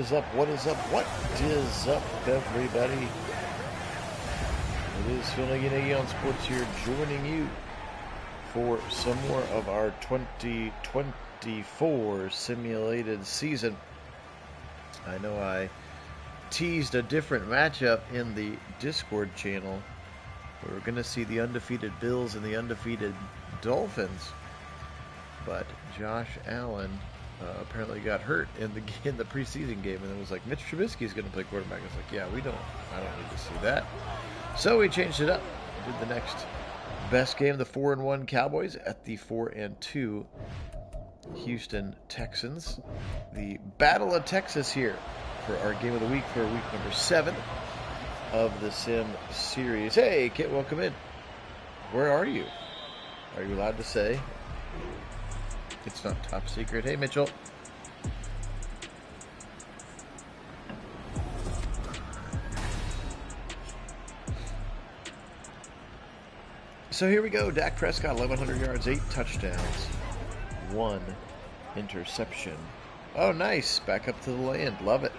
is up? What is up? What is up, everybody? It is Phil Nagy on Sports here, joining you for some more of our 2024 simulated season. I know I teased a different matchup in the Discord channel. We're going to see the undefeated Bills and the undefeated Dolphins, but Josh Allen apparently got hurt in the preseason game, and it was like, Mitch Trubisky's going to play quarterback. I was like, yeah, I don't need to see that. So we changed it up. Did the next best game, the 4-1 Cowboys at the 4-2 Houston Texans. The Battle of Texas here for our game of the week for week number 7 of the Sim series. Hey, Kit, welcome in. Where are you? Are you allowed to say? It's not top secret. Hey, Mitchell. So here we go. Dak Prescott, 1,100 yards, 8 touchdowns, 1 interception. Oh, nice. Back up to the land. Love it.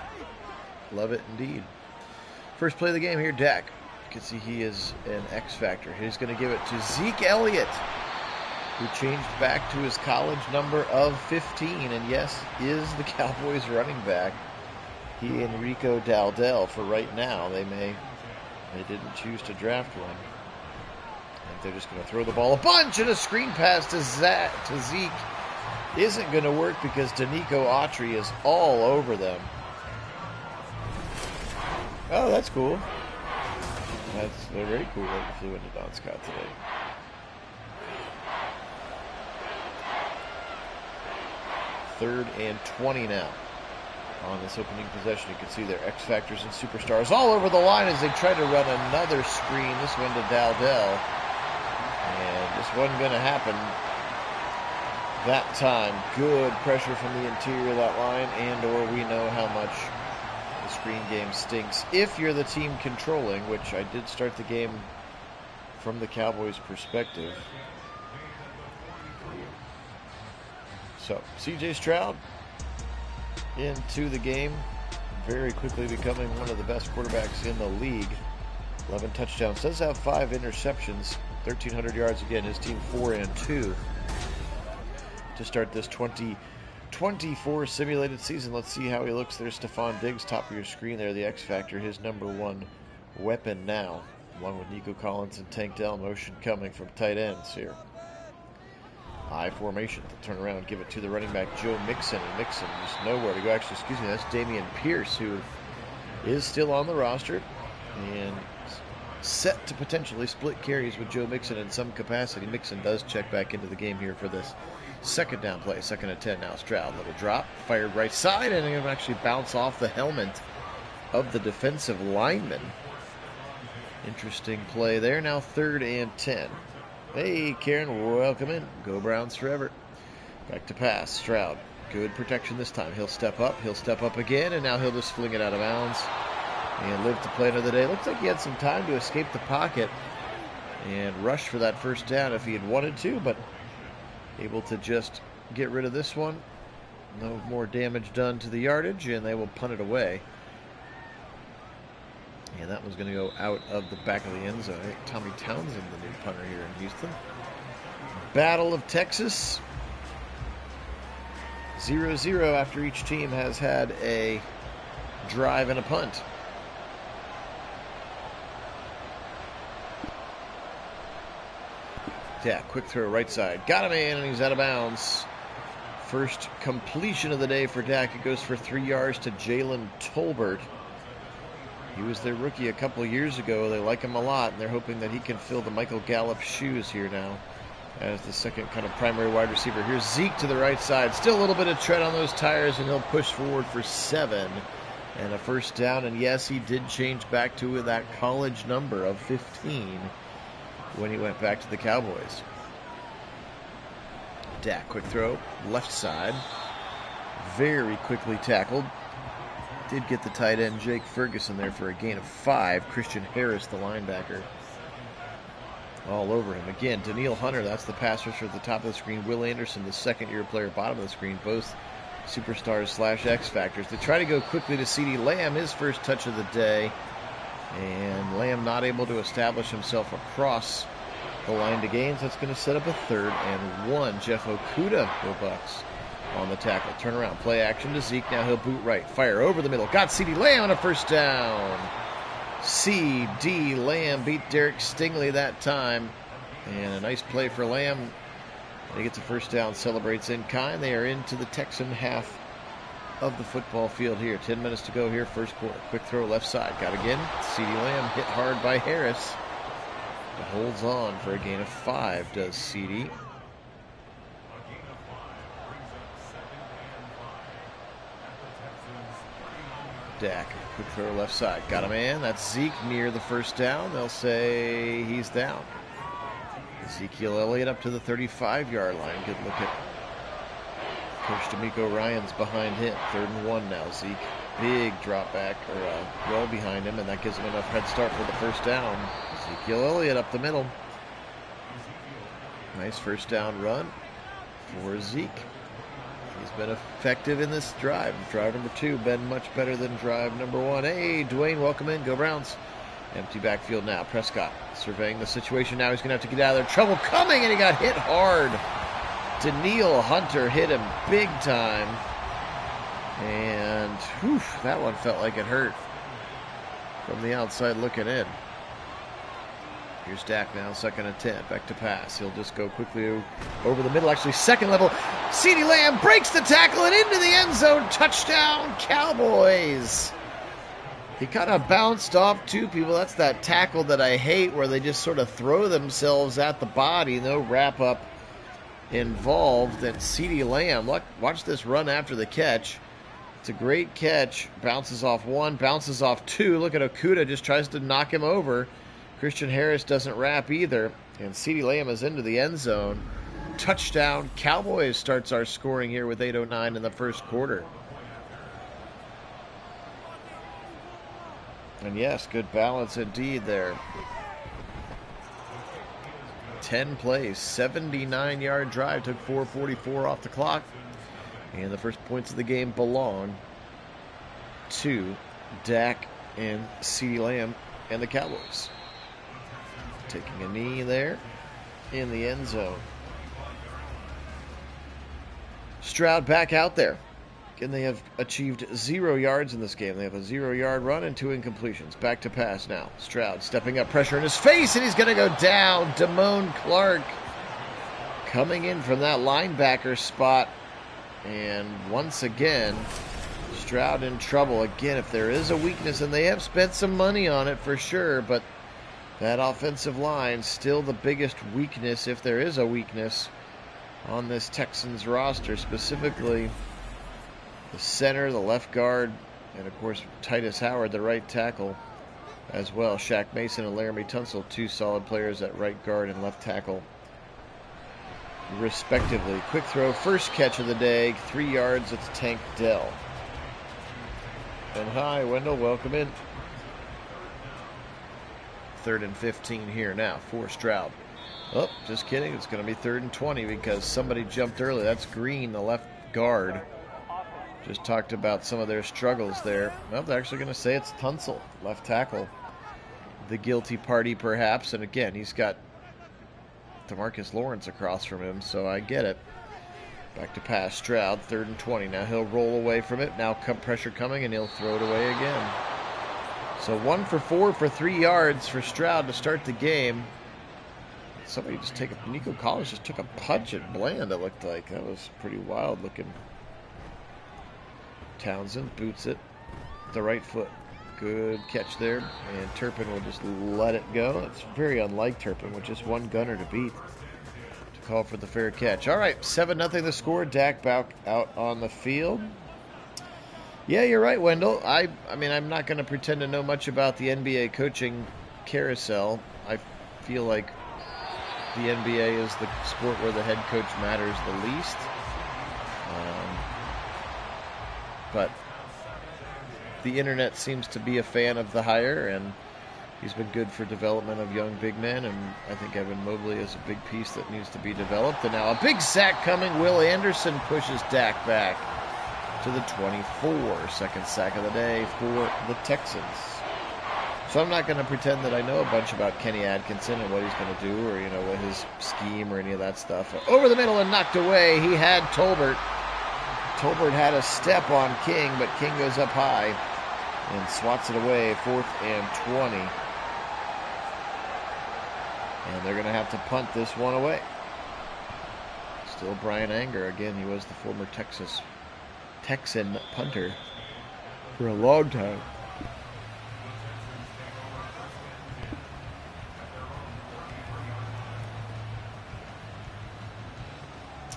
Love it indeed. First play of the game here, Dak. You can see he is an X factor. He's going to give it to Zeke Elliott, who changed back to his college number of 15, and yes, is the Cowboys running back. He and Rico Dowdell for right now. They didn't choose to draft one. And they're just going to throw the ball a bunch, and a screen pass to Zeke isn't going to work because Danico Autry is all over them. Oh, that's cool. They're very cool that he flew into Don Scott today. Third and 20 now on this opening possession. You can see their X Factors and Superstars all over the line as they try to run another screen. This one to Dowdell. And this wasn't going to happen that time. Good pressure from the interior of that line, or we know how much the screen game stinks if you're the team controlling, which I did start the game from the Cowboys' perspective. So, C.J. Stroud into the game, very quickly becoming one of the best quarterbacks in the league. 11 touchdowns, does have 5 interceptions, 1,300 yards again. His team 4-2 to start this 2024 simulated season. Let's see how he looks there. Stephon Diggs, top of your screen there, the X Factor, his number 1 weapon now, along with Nico Collins and Tank Dell. Motion coming from tight ends here. I formation. They'll turn around and give it to the running back, Joe Mixon. And Mixon just nowhere to go. Actually, excuse me, that's Dameon Pierce, who is still on the roster and set to potentially split carries with Joe Mixon in some capacity. Mixon does check back into the game here for this second down play. 2nd and 10 now. Stroud, little drop, fired right side, and it'll actually bounce off the helmet of the defensive lineman. Interesting play there. Now 3rd and 10. Hey, Karen, welcome in. Go Browns forever. Back to pass. Stroud. Good protection this time. He'll step up. He'll step up again, and now he'll just fling it out of bounds and live to play another day. Looks like he had some time to escape the pocket and rush for that first down if he had wanted to, but able to just get rid of this one. No more damage done to the yardage, and they will punt it away. And that was going to go out of the back of the end zone. I think Tommy Townsend, the new punter here in Houston. Battle of Texas. 0-0 after each team has had a drive and a punt. Yeah, quick throw right side. Got him in, and he's out of bounds. First completion of the day for Dak. It goes for 3 yards to Jalen Tolbert. He was their rookie a couple years ago. They like him a lot, and they're hoping that he can fill the Michael Gallup shoes here now as the second kind of primary wide receiver. Here's Zeke to the right side. Still a little bit of tread on those tires, and he'll push forward for 7 and a first down. And yes, he did change back to that college number of 15 when he went back to the Cowboys. Dak, quick throw, left side. Very quickly tackled. Did get the tight end Jake Ferguson there for a gain of 5. Christian Harris, the linebacker, all over him. Again, Danielle Hunter, that's the pass rusher at the top of the screen. Will Anderson, the second-year player, bottom of the screen. Both superstars / X Factors. They try to go quickly to CeeDee Lamb, his first touch of the day. And Lamb not able to establish himself across the line to gain. So that's going to set up a 3rd and 1. Jeff Okudah, go Bucks, on the tackle. Turn around, play action to Zeke. Now he'll boot right. Fire over the middle. Got CeeDee Lamb on a first down. CeeDee Lamb beat Derek Stingley that time. And a nice play for Lamb. He gets a first down, celebrates in kind. They are into the Texan half of the football field here. 10 minutes to go here, first quarter. Quick throw left side. Got again. CeeDee Lamb hit hard by Harris. But holds on for a gain of 5, does CeeDee. Dak, quick throw left side. Got a man. That's Zeke near the first down. They'll say he's down. Ezekiel Elliott up to the 35-yard line. Good look at Coach D'Amico Ryans behind him. 3rd and 1 now. Zeke, big drop back, or well behind him, and that gives him enough head start for the first down. Ezekiel Elliott up the middle. Nice first down run for Zeke. He's been effective in this drive. Drive number 2 been much better than drive number 1. Hey, Dwayne, welcome in. Go Browns. Empty backfield now. Prescott surveying the situation. Now he's going to have to get out of there. Trouble coming, and he got hit hard. Danielle Hunter hit him big time. And whew, that one felt like it hurt from the outside looking in. Here's Dak now, 2nd and 10. Back to pass. He'll just go quickly over the middle. Actually, second level. CeeDee Lamb breaks the tackle and into the end zone. Touchdown, Cowboys. He kind of bounced off 2 people. That's that tackle that I hate, where they just sort of throw themselves at the body. No wrap-up involved. And CeeDee Lamb, look, watch this run after the catch. It's a great catch. Bounces off 1, bounces off 2. Look at Okudah, just tries to knock him over. Christian Harris doesn't wrap either. And CeeDee Lamb is into the end zone. Touchdown. Cowboys starts our scoring here with 8:09 in the first quarter. And yes, good balance indeed there. 10 plays, 79-yard drive, took 4:44 off the clock. And the first points of the game belong to Dak and CeeDee Lamb and the Cowboys. Taking a knee there in the end zone. Stroud back out there. And they have achieved 0 yards in this game. They have a 0-yard run and 2 incompletions. Back to pass now. Stroud stepping up, pressure in his face, and he's going to go down. Damone Clark coming in from that linebacker spot. And once again, Stroud in trouble. Again, if there is a weakness, and they have spent some money on it for sure, but that offensive line still the biggest weakness, if there is a weakness, on this Texans roster, specifically the center, the left guard, and of course Titus Howard, the right tackle, as well. Shaq Mason and Laramie Tunsil, 2 solid players at right guard and left tackle, respectively. Quick throw, first catch of the day, 3 yards. It's Tank Dell. And hi, Wendell, welcome in. 3rd and 15 here now for Stroud. Oh, just kidding. It's going to be 3rd and 20 because somebody jumped early. That's Green, the left guard. Just talked about some of their struggles there. Well, they're actually going to say it's Tunsil, left tackle. The guilty party, perhaps. And again, he's got DeMarcus Lawrence across from him, so I get it. Back to pass, Stroud, 3rd and 20. Now he'll roll away from it. Now pressure coming, and he'll throw it away again. So 1 for 4 for 3 yards for Stroud to start the game. Somebody just Nico Collins just took a punch at Bland, it looked like. That was pretty wild looking. Townsend boots it. The right foot. Good catch there. And Turpin will just let it go. It's very unlike Turpin with just 1 gunner to beat to call for the fair catch. All right, 7-0 the score. Dak back out on the field. Yeah, you're right, Wendell. I mean, I'm not going to pretend to know much about the NBA coaching carousel. I feel like the NBA is the sport where the head coach matters the least. But the internet seems to be a fan of the hire, and he's been good for development of young big men, and I think Evan Mobley is a big piece that needs to be developed. And now a big sack coming. Will Anderson pushes Dak back. to the 24. Second sack of the day for the Texans. So I'm not going to pretend that I know a bunch about Kenny Atkinson and what he's going to do, or, you know, what his scheme or any of that stuff. Over the middle and knocked away. He had Tolbert. Tolbert had a step on King, but King goes up high and swats it away. 4th and 20. And they're going to have to punt this one away. Still Brian Anger. Again, he was the former Texan punter for a long time.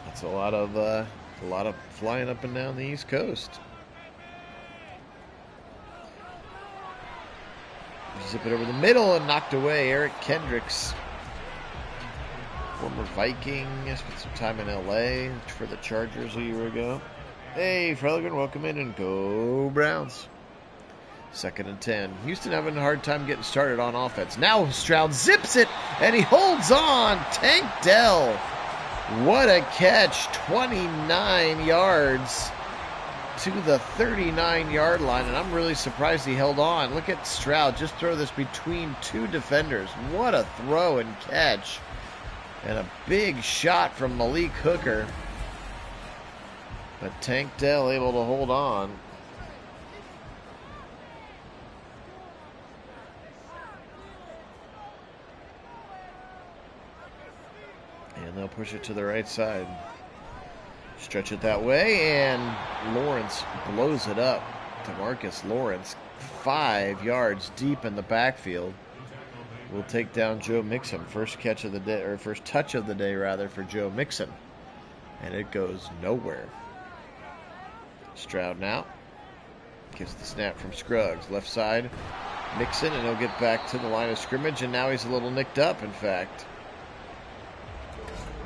It's a lot of flying up and down the East Coast. Zip it over the middle and knocked away. Eric Kendricks, former Viking, spent some time in L.A. for the Chargers a year ago. Hey, Freligan, welcome in, and go Browns. 2nd and 10. Houston having a hard time getting started on offense. Now Stroud zips it, and he holds on. Tank Dell. What a catch. 29 yards to the 39-yard line, and I'm really surprised he held on. Look at Stroud just throw this between 2 defenders. What a throw and catch. And a big shot from Malik Hooker. But Tank Dell able to hold on. And they'll push it to the right side. Stretch it that way, and Lawrence blows it up. DeMarcus Lawrence, 5 yards deep in the backfield, will take down Joe Mixon. First catch of the day, or first touch of the day, rather, for Joe Mixon. And it goes nowhere. Stroud now gets the snap from Scruggs. Left side, Mixon, and he'll get back to the line of scrimmage, and now he's a little nicked up, in fact.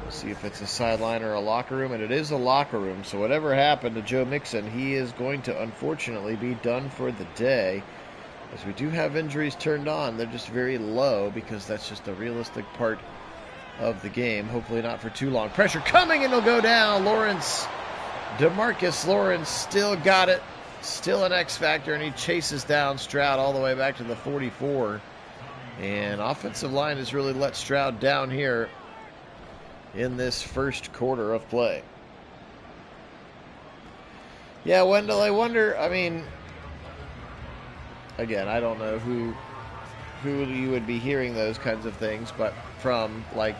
We'll see if it's a sideline or a locker room, and it is a locker room, so whatever happened to Joe Mixon, he is going to unfortunately be done for the day. As we do have injuries turned on, they're just very low because that's just a realistic part of the game. Hopefully not for too long. Pressure coming, and he'll go down. Lawrence, DeMarcus Lawrence still got it. Still an X factor, and he chases down Stroud all the way back to the 44. And offensive line has really let Stroud down here in this first quarter of play. Yeah, Wendell, I wonder, I mean, again, I don't know who you would be hearing those kinds of things, but from, like,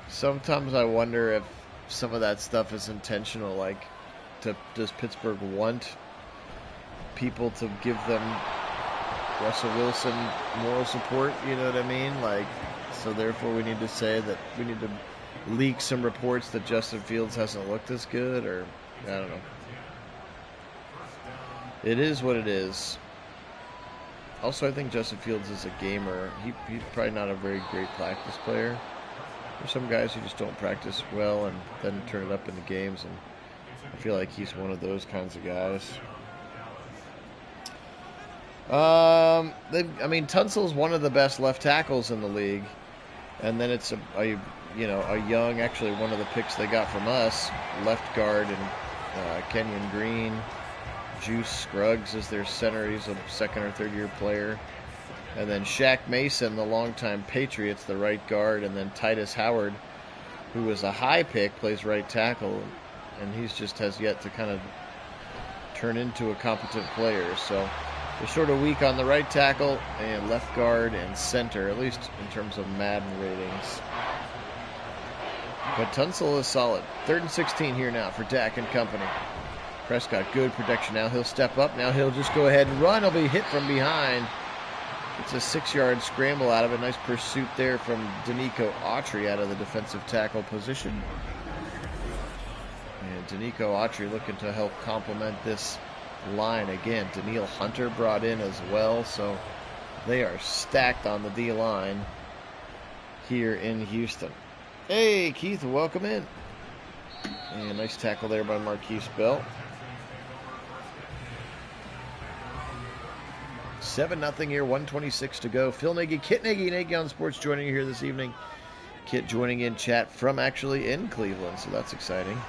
sometimes I wonder if some of that stuff is intentional. Like, does Pittsburgh want people to give them Russell Wilson moral support? You know what I mean? Like, so therefore we need to say that we need to leak some reports that Justin Fields hasn't looked as good, or I don't know. It is what it is. Also, I think Justin Fields is a gamer. He's probably not a very great practice player. There's some guys who just don't practice well and then turn it up in the games, and I feel like he's one of those kinds of guys. I mean, Tunsil's one of the best left tackles in the league, and then it's a young, actually one of the picks they got from us, left guard, and Kenyon Green. Juice Scruggs is their center. He's a second or third year player. And then Shaq Mason, the longtime Patriots, the right guard. And then Titus Howard, who was a high pick, plays right tackle. And he's just has yet to kind of turn into a competent player. So they're sort of weak on the right tackle and left guard and center, at least in terms of Madden ratings. But Tunsil is solid. 3rd and 16 here now for Dak and company. Prescott, good protection. Now he'll step up. Now he'll just go ahead and run. He'll be hit from behind. It's a 6-yard scramble out of it. Nice pursuit there from Danico Autry out of the defensive tackle position. And Danico Autry looking to help complement this line. Again, Daniil Hunter brought in as well. So they are stacked on the D-line here in Houston. Hey, Keith, welcome in. And nice tackle there by Marquise Bell. 7-0 here, 1:26 to go. Phil Nagy, Kit Nagy, Nagy on Sports joining you here this evening. Kit joining in chat from actually in Cleveland, so that's exciting.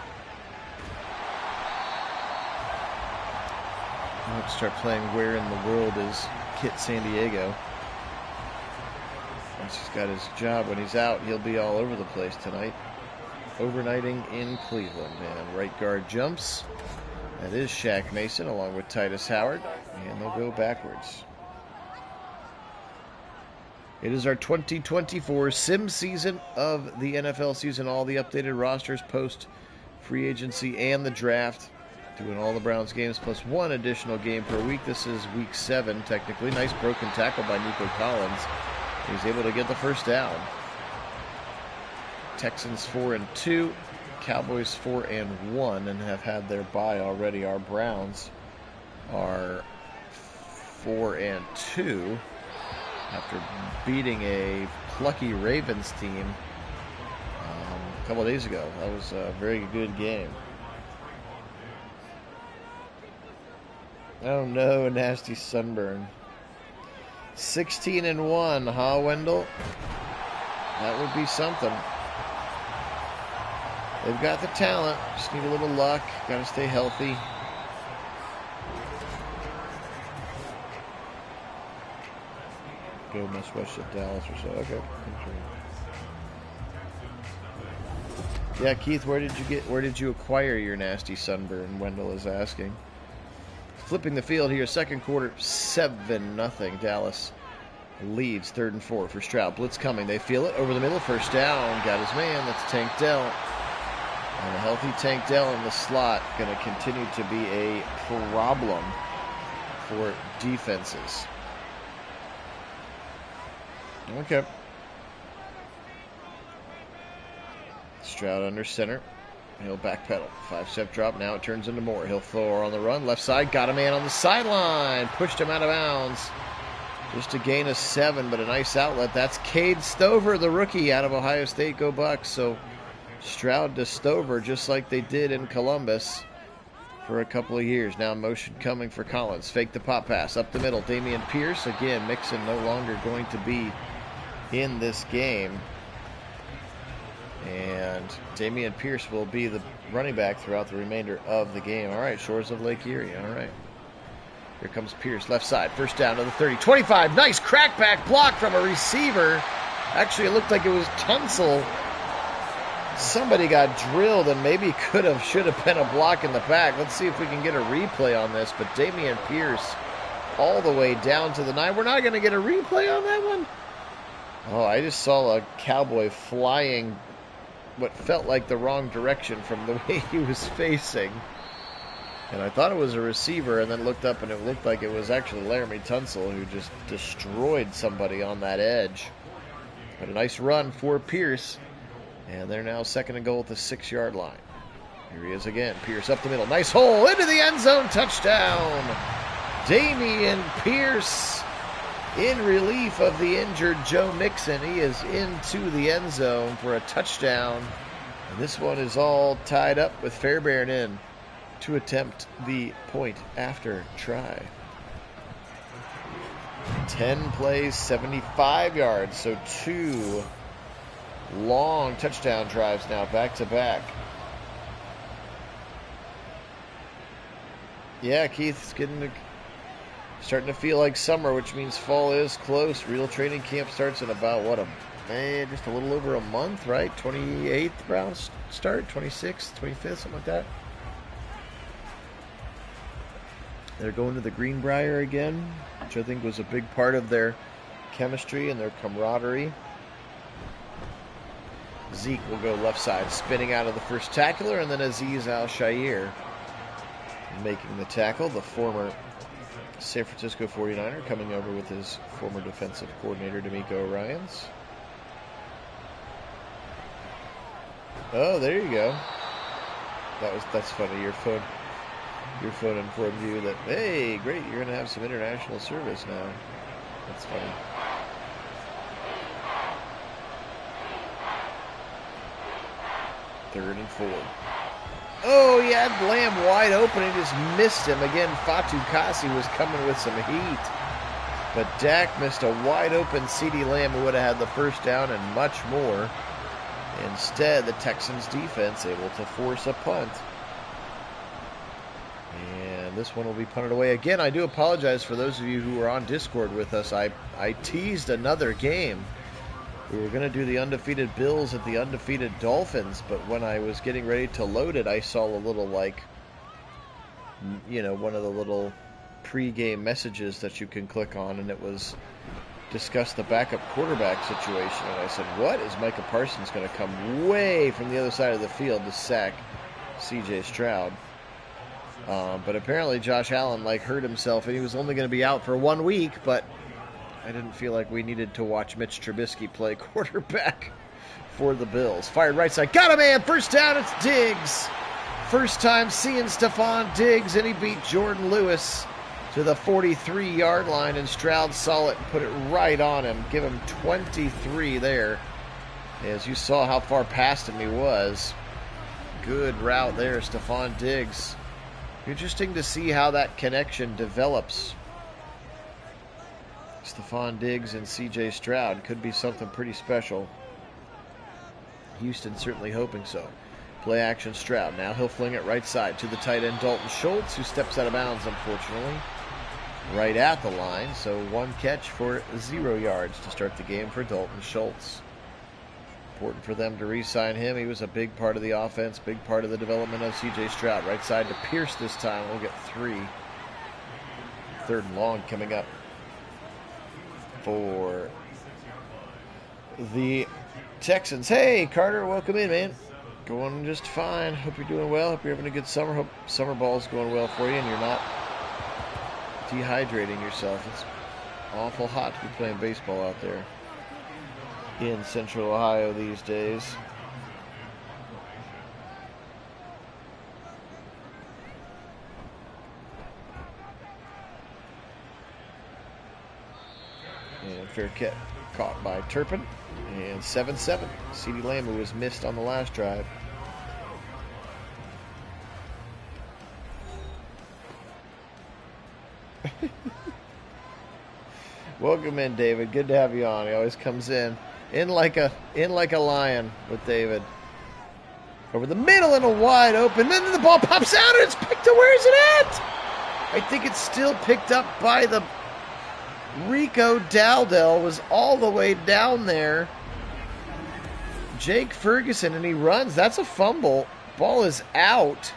I'll have to start playing Where in the World is Kit San Diego. Once he's got his job, when he's out, he'll be all over the place tonight. Overnighting in Cleveland. And right guard jumps. That is Shaq Mason along with Titus Howard. And they'll go backwards. It is our 2024 sim season of the NFL season. All the updated rosters post free agency and the draft. Doing all the Browns games plus one additional game per week. This is week 7 technically. Nice broken tackle by Nico Collins. He's able to get the first down. Texans 4-2. Cowboys 4-1 and have had their bye already. Our Browns are 4-2. After beating a plucky Ravens team a couple of days ago. That was a very good game. Oh no, a nasty sunburn. 16-1, huh, Wendell? That would be something. They've got the talent, just need a little luck, gotta stay healthy. Go must watch at Dallas or so. Okay. Yeah, Keith, where did you acquire your nasty sunburn? Wendell is asking. Flipping the field here, second quarter, 7-0. Dallas leads 3rd and 4 for Stroud. Blitz coming. They feel it over the middle. First down. Got his man. That's Tank Dell. And a healthy Tank Dell in the slot going to continue to be a problem for defenses. Okay. Stroud under center. He'll backpedal. 5-step drop. Now it turns into more. He'll throw on the run. Left side. Got a man on the sideline. Pushed him out of bounds. Just a gain of 7, but a nice outlet. That's Cade Stover, the rookie out of Ohio State. Go Bucks. So Stroud to Stover, just like they did in Columbus for a couple of years. Now motion coming for Collins. Fake the pop pass. Up the middle. Dameon Pierce. Again, Mixon no longer going to be in this game. And Dameon Pierce will be the running back throughout the remainder of the game. All right, Shores of Lake Erie. All right. Here comes Pierce, left side. First down to the 30. 25. Nice crackback block from a receiver. Actually, it looked like it was Tunsil. Somebody got drilled and maybe should have been a block in the back. Let's see if we can get a replay on this. But Dameon Pierce all the way down to the 9. We're not going to get a replay on that one. Oh, I just saw a Cowboy flying what felt like the wrong direction from the way he was facing. And I thought it was a receiver and then looked up and it looked like it was actually Laramie Tunsil who just destroyed somebody on that edge. But a nice run for Pierce. And they're now 2nd and goal at the 6-yard line. Here he is again. Pierce up the middle. Nice hole into the end zone. Touchdown. Dameon Pierce in relief of the injured Joe Mixon. He is into the end zone for a touchdown. And this one is all tied up with Fairbairn in to attempt the point after try. 10 plays, 75 yards. So 2 long touchdown drives now back to back. Yeah, Keith, it's starting to feel like summer, which means fall is close. Real training camp starts in about, just a little over a month, right? 28th Browns start, 26th, 25th, something like that. They're going to the Greenbrier again, which I think was a big part of their chemistry and their camaraderie. Zeke will go left side, spinning out of the first tackler, and then Azeez Al-Shaair making the tackle. The former San Francisco 49er coming over with his former defensive coordinator, D'Amico Ryans. Oh, there you go. That's funny. Your phone informed you that, hey, great, you're going to have some international service now. That's funny. Third and 4. Oh, he had Lamb wide open and just missed him. Again, Fatou Kassi was coming with some heat. But Dak missed a wide open CeeDee Lamb who would have had the first down and much more. Instead, the Texans defense able to force a punt. And this one will be punted away. Again, I do apologize for those of you who were on Discord with us. I teased another game. We were going to do the undefeated Bills at the undefeated Dolphins, but when I was getting ready to load it, I saw a little, like, you know, one of the little pre-game messages that you can click on, and it was discuss the backup quarterback situation. And I said, what? Is Micah Parsons going to come way from the other side of the field to sack C.J. Stroud? But apparently Josh Allen, like, hurt himself, and he was only going to be out for 1 week, but I didn't feel like we needed to watch Mitch Trubisky play quarterback for the Bills. Fired right side. Got a man. First down. It's Diggs. First time seeing Stephon Diggs, and he beat Jordan Lewis to the 43-yard line, and Stroud saw it and put it right on him. Give him 23 there. As you saw how far past him he was. Good route there, Stephon Diggs. Interesting to see how that connection develops. Stephon Diggs and C.J. Stroud could be something pretty special. Houston certainly hoping so. Play action Stroud. Now he'll fling it right side to the tight end Dalton Schultz, who steps out of bounds, unfortunately, right at the line. So 1 catch for 0 yards to start the game for Dalton Schultz. Important for them to re-sign him. He was a big part of the offense, big part of the development of C.J. Stroud. Right side to Pierce this time. We'll get 3. 3rd and long coming up for the Texans. Hey, Carter, welcome in, man. Going just fine. Hope you're doing well. Hope you're having a good summer. Hope summer ball's going well for you and you're not dehydrating yourself. It's awful hot to be playing baseball out there in Central Ohio these days. And fair catch caught by Turpin. And 7-7. CeeDee Lamb, who was missed on the last drive. Welcome in, David. Good to have you on. He always comes in like a lion with David. Over the middle and a wide open. Then the ball pops out and it's picked up. Where is it at? I think it's still picked up by the Rico Dowdell. Was all the way down there. Jake Ferguson, and he runs. That's a fumble. Ball is out.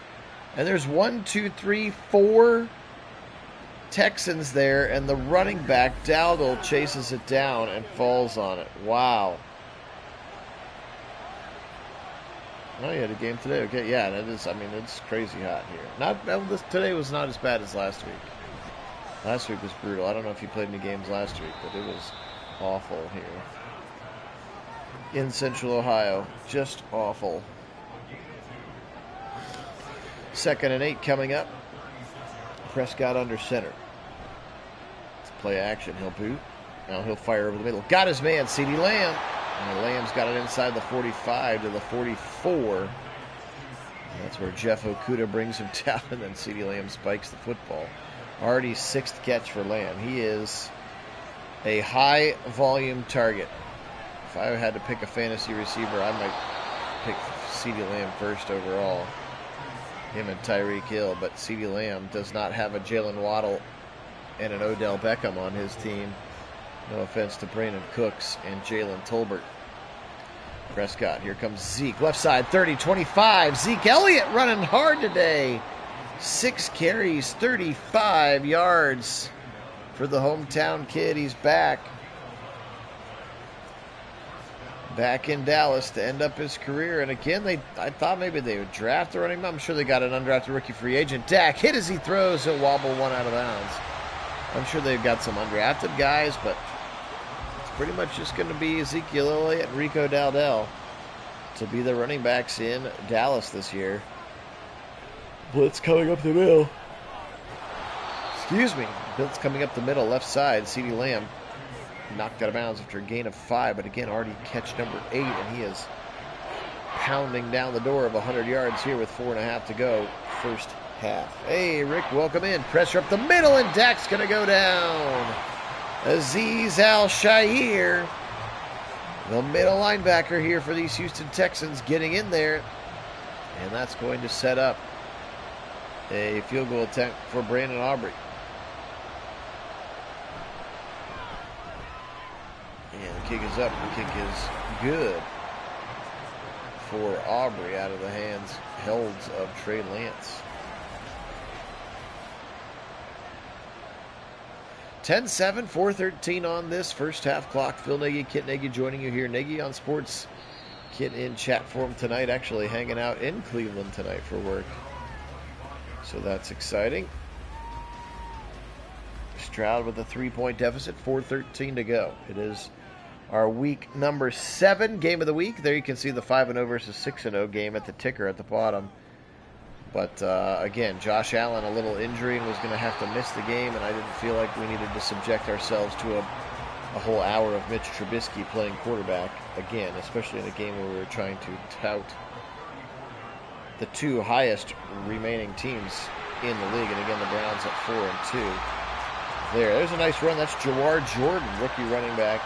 And there's 1, 2, 3, 4 Texans there, and the running back, Dowdell, chases it down and falls on it. Wow. Oh, you had a game today. Okay, yeah, it is. I mean, it's crazy hot here. Today was not as bad as last week. Last week was brutal. I don't know if you played any games last week, but it was awful here in Central Ohio. Just awful. 2nd and 8 coming up. Prescott under center. It's play action. He'll boot. Now he'll fire over the middle. Got his man, CeeDee Lamb. And Lamb's got it inside the 45 to the 44. And that's where Jeff Okudah brings him down, and then CeeDee Lamb spikes the football. Already 6th catch for Lamb. He is a high-volume target. If I had to pick a fantasy receiver, I might pick CeeDee Lamb first overall. Him and Tyreek Hill, but CeeDee Lamb does not have a Jalen Waddle and an Odell Beckham on his team. No offense to Brandon Cooks and Jalen Tolbert. Prescott, here comes Zeke. Left side, 30-25. Zeke Elliott running hard today. 6 carries, 35 yards for the hometown kid. He's back. Back in Dallas to end up his career. And again, I thought maybe they would draft a running back. I'm sure they got an undrafted rookie free agent. Dak hit as he throws. He'll wobble one out of bounds. I'm sure they've got some undrafted guys, but it's pretty much just going to be Ezekiel Elliott and Rico Dowdell to be the running backs in Dallas this year. Blitz coming up the middle. Excuse me. Blitz coming up the middle, left side. CeeDee Lamb knocked out of bounds after a gain of 5, but again, already catch number 8, and he is pounding down the door of 100 yards here with 4.5 to go, first half. Hey, Rick, welcome in. Pressure up the middle, and Dak's going to go down. Azeez Al-Shaair, the middle linebacker here for these Houston Texans, getting in there, and that's going to set up A field goal attempt for Brandon Aubrey. And the kick is up. The kick is good for Aubrey out of the hands held of Trey Lance. 10-7, 4:13 on this first half clock. Phil Nagy, Kit Nagy joining you here. Nagy on Sports. Kit in chat form tonight, actually hanging out in Cleveland tonight for work. So that's exciting. Stroud with a 3-point deficit, 4:13 to go. It is our week number 7 game of the week. There you can see the 5-0 versus 6-0 game at the ticker at the bottom. But again, Josh Allen, a little injury and was going to have to miss the game, and I didn't feel like we needed to subject ourselves to a whole hour of Mitch Trubisky playing quarterback again, especially in a game where we were trying to tout the 2 highest remaining teams in the league. And again, the Browns at 4-2. There's a nice run. That's Jawar Jordan, rookie running back.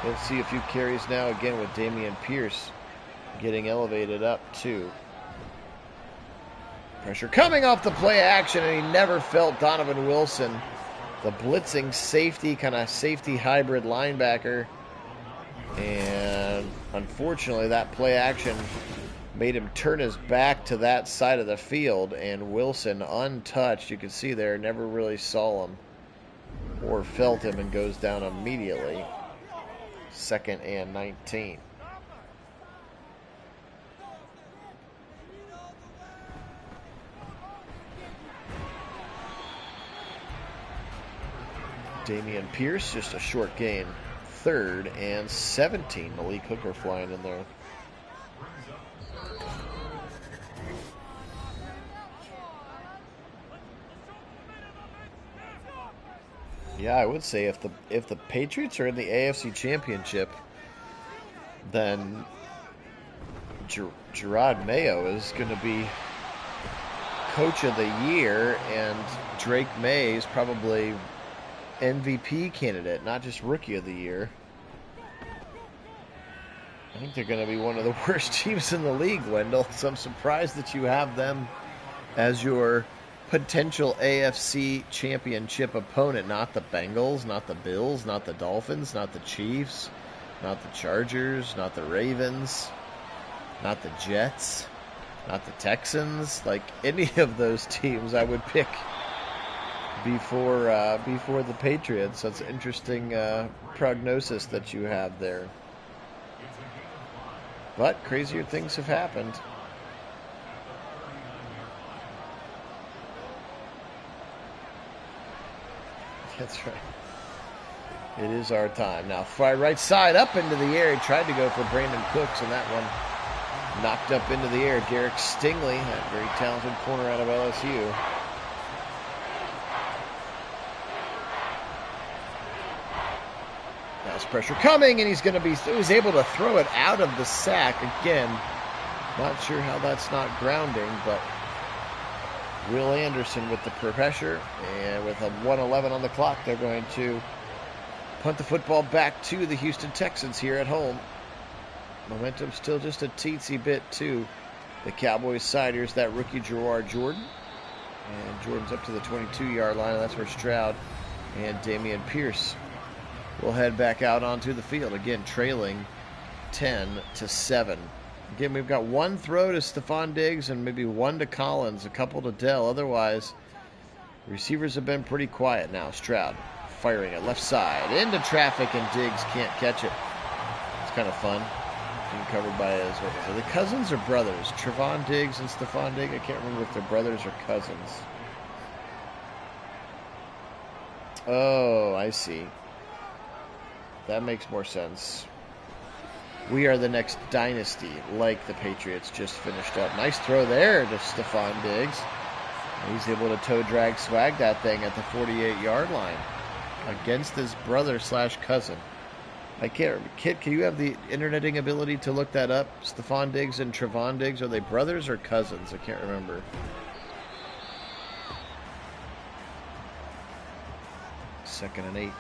Let's see a few carries now again with Dameon Pierce getting elevated up too. Pressure coming off the play action, and he never felt Donovan Wilson, the blitzing safety, kind of safety hybrid linebacker. And unfortunately, that play action made him turn his back to that side of the field, and Wilson, untouched, you can see there, never really saw him or felt him, and goes down immediately. 2nd and 19. Dameon Pierce, just a short gain. 3rd and 17. Malik Hooker flying in there. Yeah, I would say if the Patriots are in the AFC Championship, then Gerard Mayo is going to be Coach of the Year, and Drake May is probably MVP candidate, not just Rookie of the Year. I think they're going to be one of the worst teams in the league, Wendell, so I'm surprised that you have them as your potential AFC Championship opponent. Not the Bengals, not the Bills, not the Dolphins, not the Chiefs, not the Chargers, not the Ravens, not the Jets, not the Texans. Like, any of those teams I would pick before the Patriots. That's an interesting prognosis that you have there. But crazier things have happened. That's right. It is our time. Now, far right side up into the air. He tried to go for Brandon Cooks, and that one knocked up into the air. Derek Stingley, that very talented corner out of LSU. Pass pressure coming, and he was able to throw it out of the sack. Again, not sure how that's not grounding, but Will Anderson with the pressure, and with a 1:11 on the clock, they're going to punt the football back to the Houston Texans here at home. Momentum still just a teensy bit to the Cowboys side. Here's that rookie Jawar Jordan, and Jordan's up to the 22-yard line, and that's where Stroud and Dameon Pierce will head back out onto the field. Again, trailing 10-7. Again, we've got one throw to Stephon Diggs and maybe one to Collins, a couple to Dell. Otherwise, receivers have been pretty quiet now. Stroud firing it left side into traffic, and Diggs can't catch it. It's kind of fun. Being covered by are they cousins or brothers? Trevon Diggs and Stephon Diggs? I can't remember if they're brothers or cousins. Oh, I see. That makes more sense. We are the next dynasty, like the Patriots just finished up. Nice throw there to Stephon Diggs. He's able to toe drag swag that thing at the 48-yard line against his brother / cousin. I can't remember. Kit, can you have the interneting ability to look that up? Stephon Diggs and Trevon Diggs, are they brothers or cousins? I can't remember. Second and 8.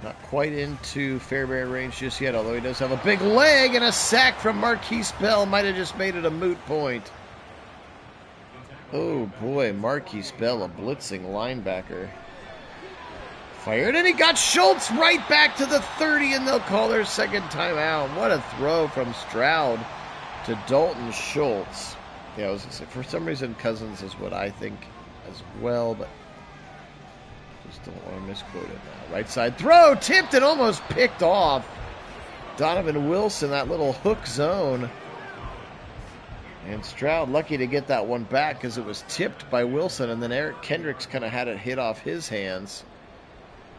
Not quite into Fairbairn range just yet, although he does have a big leg, and a sack from Marquise Bell might have just made it a moot point. Oh boy, Marquise Bell, a blitzing linebacker. Fired, and he got Schultz right back to the 30, and they'll call their second timeout. What a throw from Stroud to Dalton Schultz. Yeah, I was going to say, for some reason, Cousins is what I think as well, but just don't want to misquote it now. Right side throw, tipped and almost picked off. Donovan Wilson, that little hook zone. And Stroud lucky to get that one back because it was tipped by Wilson, and then Eric Kendricks kind of had it hit off his hands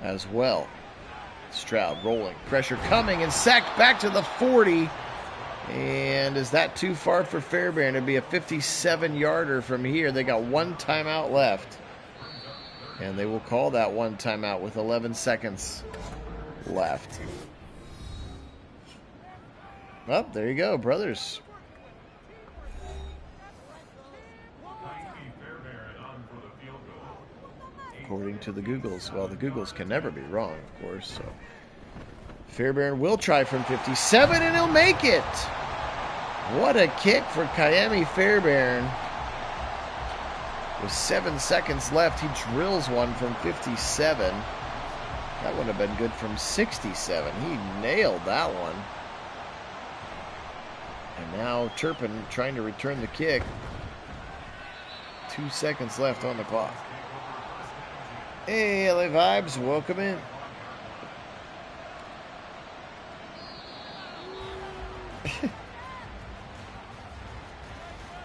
as well. Stroud rolling, pressure coming, and sacked back to the 40. And is that too far for Fairbairn? It'd be a 57-yarder from here. They got one timeout left, and they will call that one timeout with 11 seconds left. Well, there you go, brothers. According to the Googles. Well, the Googles can never be wrong, of course. So Fairbairn will try from 57, and he'll make it. What a kick for Kayami Fairbairn. With 7 seconds left, he drills one from 57. That would have been good from 67. He nailed that one. And now Turpin trying to return the kick. 2 seconds left on the clock. Hey, LA Vibes, welcome in.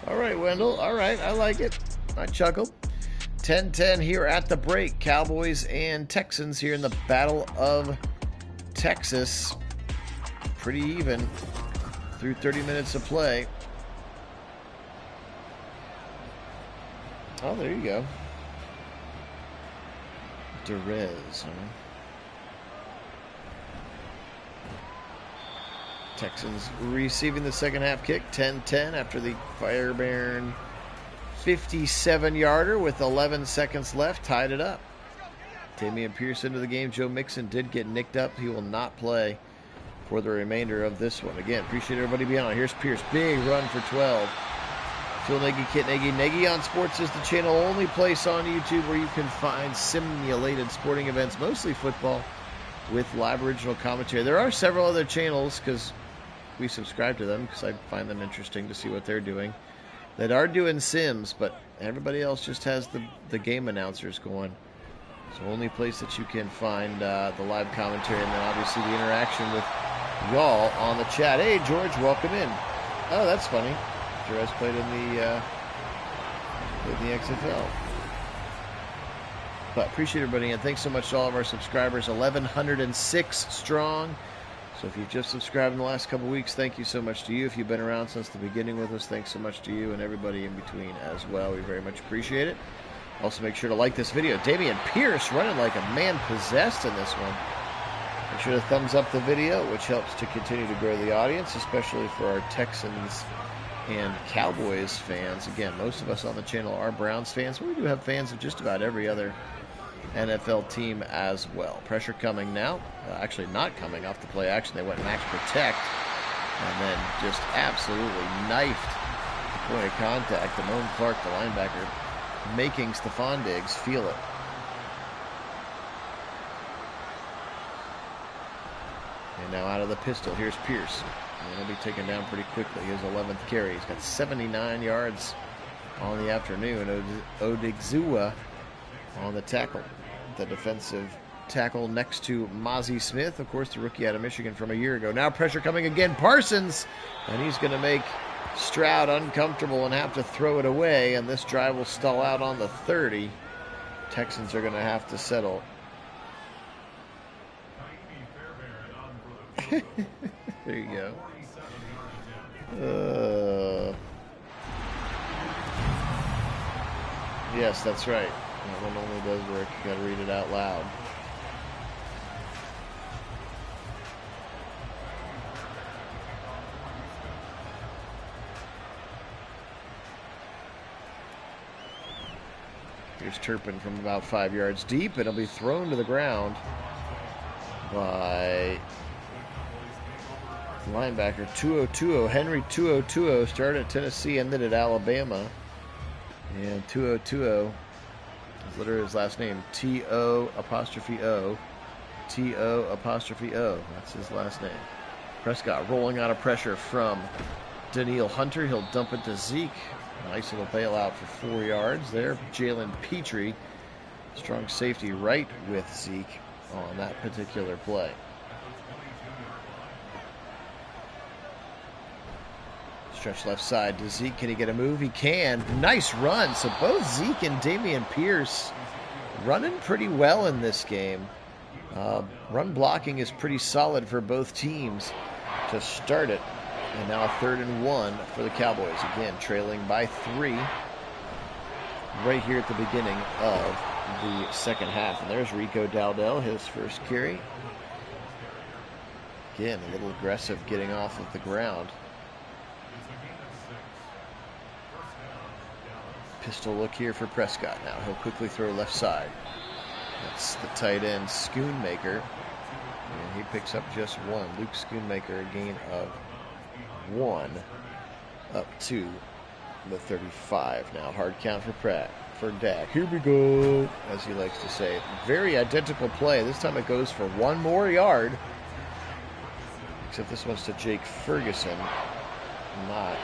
All right, Wendell. All right, I like it. I chuckled. 10-10 here at the break. Cowboys and Texans here in the Battle of Texas. Pretty even through 30 minutes of play. Oh, there you go. Derez, huh? Texans receiving the second half kick, 10-10 after the Fairbairn 57-yarder with 11 seconds left, tied it up. Damian Pierce into the game. Joe Mixon did get nicked up. He will not play for the remainder of this one. Again, appreciate everybody being on. Here's Pierce, big run for 12. Phil Nagy, Kit Nagy. Nagy on Sports is the channel, only place on YouTube where you can find simulated sporting events, mostly football, with live original commentary. There are several other channels, because we subscribe to them, because I find them interesting to see what they're doing, that are doing sims, but everybody else just has the game announcers going. It's the only place that you can find the live commentary, and then obviously the interaction with y'all on the chat. Hey, George, welcome in. Oh, that's funny. Jerez played in the XFL. But appreciate everybody, and thanks so much to all of our subscribers. 1,106 strong. So if you've just subscribed in the last couple weeks, thank you so much to you. If you've been around since the beginning with us, thanks so much to you and everybody in between as well. We very much appreciate it. Also, make sure to like this video. Damian Pierce running like a man possessed in this one. Make sure to thumbs up the video, which helps to continue to grow the audience, especially for our Texans and Cowboys fans. Again, most of us on the channel are Browns fans, but we do have fans of just about every other NFL team as well. Pressure coming now. Actually not coming off the play action. They went max protect and then just absolutely knifed the point of contact. Damone Clark, the linebacker, making Stephon Diggs feel it. And now out of the pistol, here's Pierce. And he'll be taken down pretty quickly. His 11th carry. He's got 79 yards on the afternoon. Odigizua on the tackle. The defensive tackle next to Mozzie Smith, of course, the rookie out of Michigan from a year ago. Now pressure coming again. Parsons, and he's going to make Stroud uncomfortable and have to throw it away, and this drive will stall out on the 30. Texans are going to have to settle. There you go. Yes, that's right. That one only does work. You gotta read it out loud. Here's Turpin from about 5 yards deep. It'll be thrown to the ground by linebacker 2020. Henry 2020 started at Tennessee, ended at Alabama. And 2020 is literally his last name. T-O'-O. T-O'-O. That's his last name. Prescott rolling out of pressure from Daniil Hunter. He'll dump it to Zeke. Nice little bailout for 4 yards there. Jalen Petrie, strong safety right with Zeke on that particular play. Stretch left side to Zeke. Can he get a move? He can. Nice run. So both Zeke and Dameon Pierce running pretty well in this game. Run blocking is pretty solid for both teams to start it. And now a 3rd and 1 for the Cowboys. Again, trailing by 3 right here at the beginning of the second half. And there's Rico Dowdell, his first carry. Again, a little aggressive getting off of the ground. Pistol look here for Prescott now. He'll quickly throw left side. That's the tight end, Schoonmaker. And he picks up just 1. Luke Schoonmaker, a gain of 1 up to the 35. Now hard count for Dak. Here we go, as he likes to say. Very identical play. This time it goes for 1 more yard. Except this one's to Jake Ferguson, not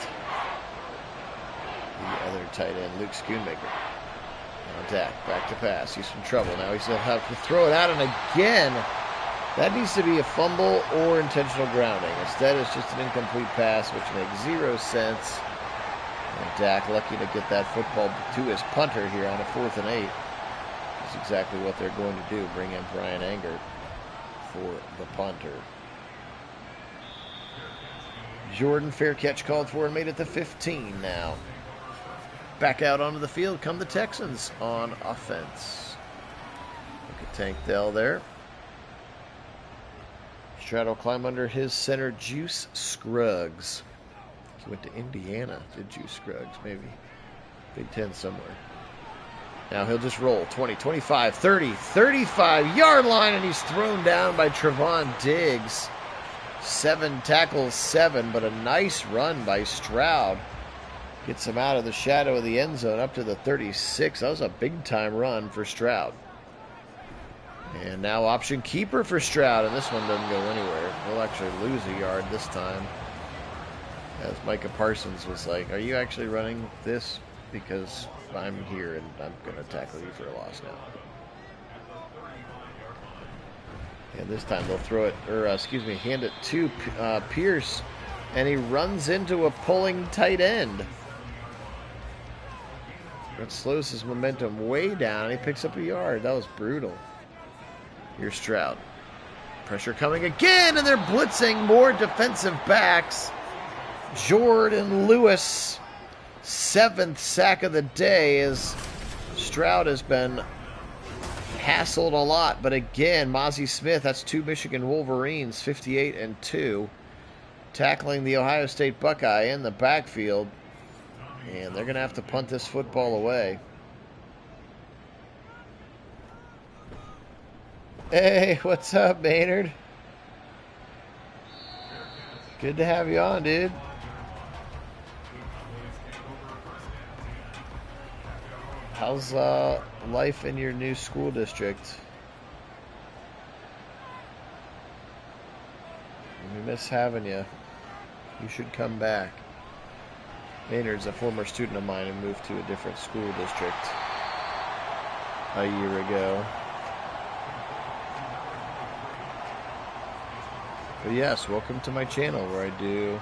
the other tight end, Luke Schoonmaker. Now Dak, back to pass. He's in trouble. Now he's going to have to throw it out, and again, that needs to be a fumble or intentional grounding. Instead, it's just an incomplete pass, which makes 0 sense. And Dak lucky to get that football to his punter here on a 4th and 8. That's exactly what they're going to do. Bring in Brian Anger for the punter. Jordan, fair catch called for and made it to 15 now. Back out onto the field come the Texans on offense. Look at Tank Dell there. Stroud will climb under his center, Juice Scruggs. He went to Indiana, did Juice Scruggs, maybe. Big Ten somewhere. Now he'll just roll. 20, 25, 30, 35-yard line, and he's thrown down by Trevon Diggs. 7 tackles, 7, but a nice run by Stroud. Gets him out of the shadow of the end zone up to the 36. That was a big-time run for Stroud. And now option keeper for Stroud, and this one doesn't go anywhere. He'll actually lose a yard this time. As Micah Parsons was like, are you actually running this? Because I'm here and I'm going to tackle you for a loss now. And this time they'll throw it, or hand it to Pierce, and he runs into a pulling tight end. That slows his momentum way down. He picks up a yard. That was brutal. Here's Stroud. Pressure coming again, and they're blitzing more defensive backs. Jordan Lewis, 7th sack of the day, as Stroud has been hassled a lot. But again, Mozzie Smith, that's 2 Michigan Wolverines, 58 and 2, tackling the Ohio State Buckeye in the backfield. And they're going to have to punt this football away. Hey, what's up, Maynard? Good to have you on, dude. How's life in your new school district? We miss having you. You should come back. Maynard's a former student of mine and moved to a different school district a year ago. But yes, welcome to my channel where I do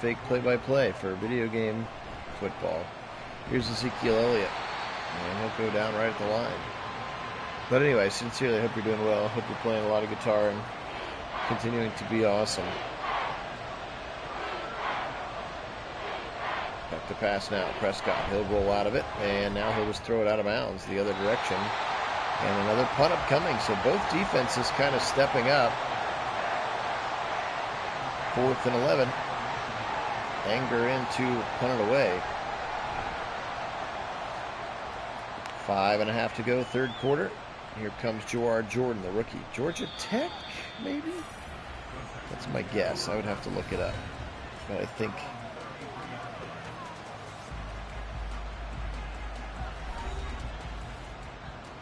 fake play-by-play for video game football. Here's Ezekiel Elliott, and he'll go down right at the line. But anyway, sincerely, I hope you're doing well. I hope you're playing a lot of guitar and continuing to be awesome. Back to pass now. Prescott, he'll roll out of it, and now he'll just throw it out of bounds the other direction. And another punt upcoming, so both defenses kind of stepping up. 4th and 11. Anger in to punt it away. 5.5 to go, 3rd quarter. Here comes Joar Jordan, the rookie. Georgia Tech, maybe? That's my guess. I would have to look it up. But I think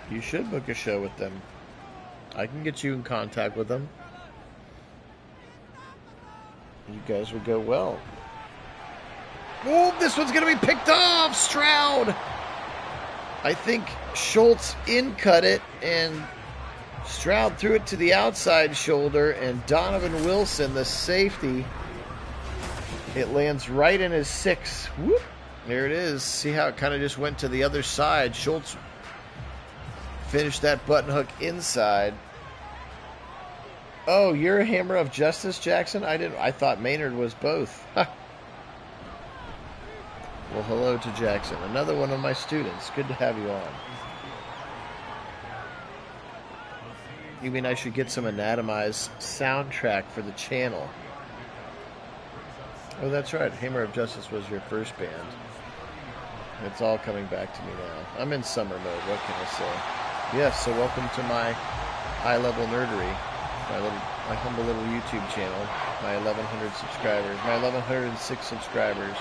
You should book a show with them. I can get you in contact with them. You guys would go well. Oh, this one's going to be picked off. Stroud. I think Schultz in-cut it, and Stroud threw it to the outside shoulder, and Donovan Wilson, the safety, it lands right in his 6. Whoop. There it is. See how it kind of just went to the other side. Schultz finished that button hook inside. Oh, you're a hammer of justice, Jackson? I thought Maynard was both. Well, hello to Jackson. Another one of my students. Good to have you on. You mean I should get some anatomized soundtrack for the channel? Oh, that's right. Hammer of Justice was your first band. It's all coming back to me now. I'm in summer mode. What can I say? Yes, so welcome to my high-level nerdery. My humble little YouTube channel. My 1,100 subscribers. My 1,106 subscribers.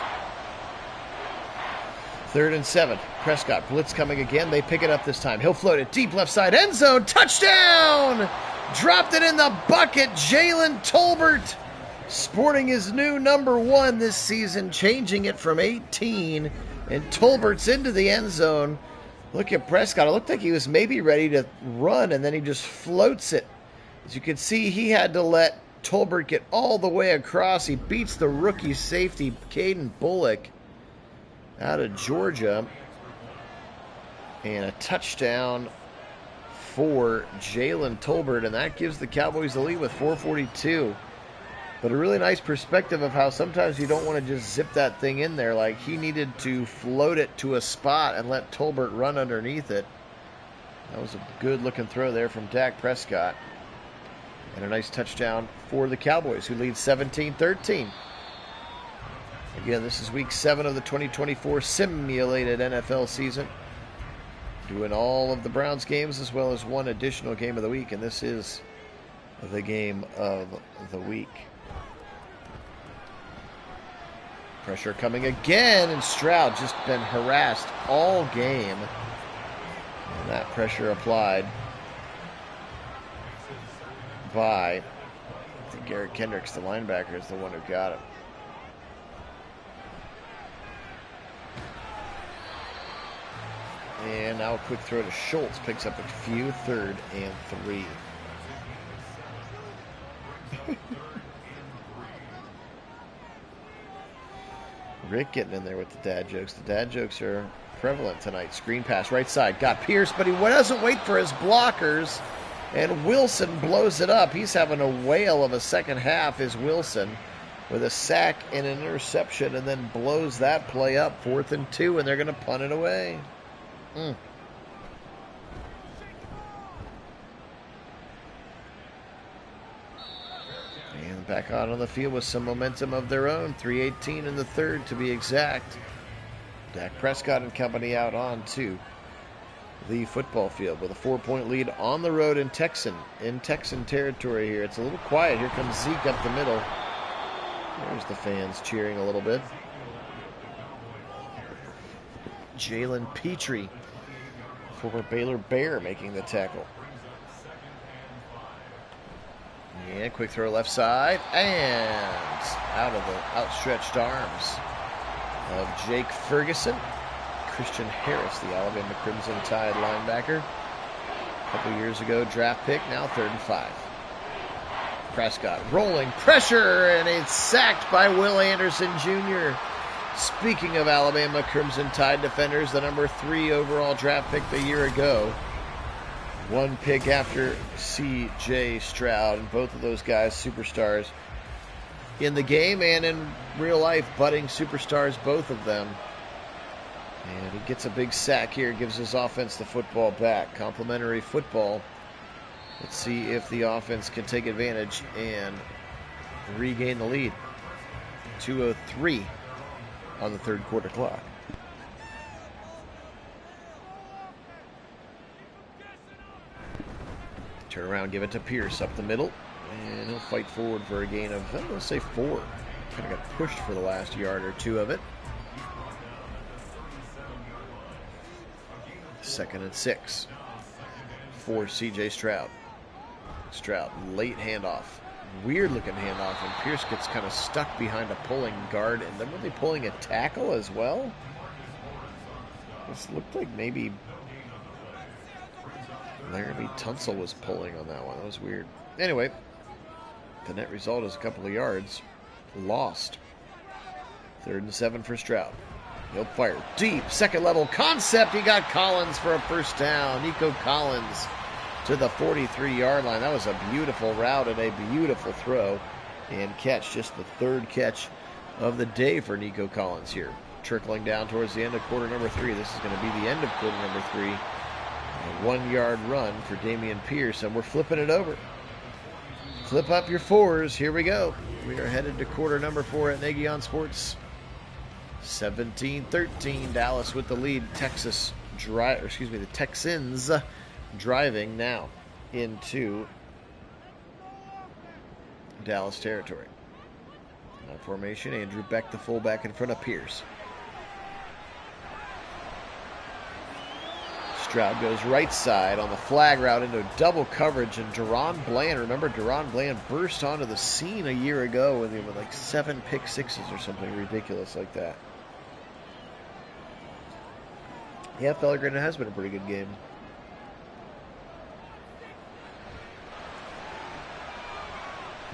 3rd and 7. Prescott. Blitz coming again. They pick it up this time. He'll float it deep left side. End zone. Touchdown! Dropped it in the bucket. Jalen Tolbert sporting his new number 1 this season. Changing it from 18. And Tolbert's into the end zone. Look at Prescott. It looked like he was maybe ready to run, and then he just floats it. As you can see, he had to let Tolbert get all the way across. He beats the rookie safety, Caden Bullock, out of Georgia. And a touchdown for Jalen Tolbert, and that gives the Cowboys the lead with 4:42. But a really nice perspective of how sometimes you don't want to just zip that thing in there. Like, he needed to float it to a spot and let Tolbert run underneath it. That was a good-looking throw there from Dak Prescott. And a nice touchdown for the Cowboys, who lead 17-13. Again, this is week 7 of the 2024 simulated NFL season. Doing all of the Browns games as well as one additional game of the week, and this is the game of the week. Pressure coming again, and Stroud just been harassed all game. And that pressure applied by, I think, Garrett Kendricks, the linebacker, is the one who got it. And now a quick throw to Schultz, picks up a few, 3rd and 3. Rick getting in there with the dad jokes. The dad jokes are prevalent tonight. Screen pass, right side. Got Pierce, but he doesn't wait for his blockers. And Wilson blows it up. He's having a whale of a second half, is Wilson, with a sack and an interception, and then blows that play up. 4th and 2, and they're going to punt it away. And back out on the field with some momentum of their own. 3:18 in the 3rd, to be exact. Dak Prescott and company out on to the football field with a 4-point lead on the road in Texan territory here. It's a little quiet. Here comes Zeke up the middle. There's the fans cheering a little bit. Jalen Petrie, former Baylor Bear, making the tackle. And quick throw left side, and out of the outstretched arms of Jake Ferguson. Christian Harris, the Alabama Crimson Tide linebacker. A couple years ago, draft pick, now 3rd and 5. Prescott rolling, pressure, and it's sacked by Will Anderson Jr. Speaking of Alabama Crimson Tide defenders, the number 3 overall draft pick a year ago. One pick after C.J. Stroud, and both of those guys superstars in the game and in real life, budding superstars, both of them. And he gets a big sack here, gives his offense the football back. Complimentary football. Let's see if the offense can take advantage and regain the lead. 2:03 on the 3rd quarter clock. Turn around, give it to Pierce up the middle, and he'll fight forward for a gain of, I'm going to say 4. Kind of got pushed for the last yard or 2 of it. 2nd and 6. for C.J. Stroud. Stroud, late handoff. Weird looking handoff, and Pierce gets kind of stuck behind a pulling guard, and then were they pulling a tackle as well? This looked like maybe Laramie Tunsil was pulling on that one. That was weird. Anyway, the net result is a couple of yards lost. 3rd and 7 for Stroud. He'll fire deep, second level concept. He got Collins for a first down. Nico Collins to the 43-yard line. That was a beautiful route and a beautiful throw and catch. Just the 3rd catch of the day for Nico Collins here. Trickling down towards the end of quarter number 3. This is going to be the end of quarter number 3. A 1-yard run for Dameon Pierce, and we're flipping it over. Flip up your 4s. Here we go. We are headed to quarter number 4 at Nagy on Sports. 17-13, Dallas with the lead. The Texans driving now into Dallas territory. Now formation, Andrew Beck, the fullback, in front of Pierce. Stroud goes right side on the flag route into double coverage, and Deron Bland, remember Deron Bland burst onto the scene a year ago with like 7 pick sixes or something ridiculous like that. Yeah, Fellergren has been a pretty good game.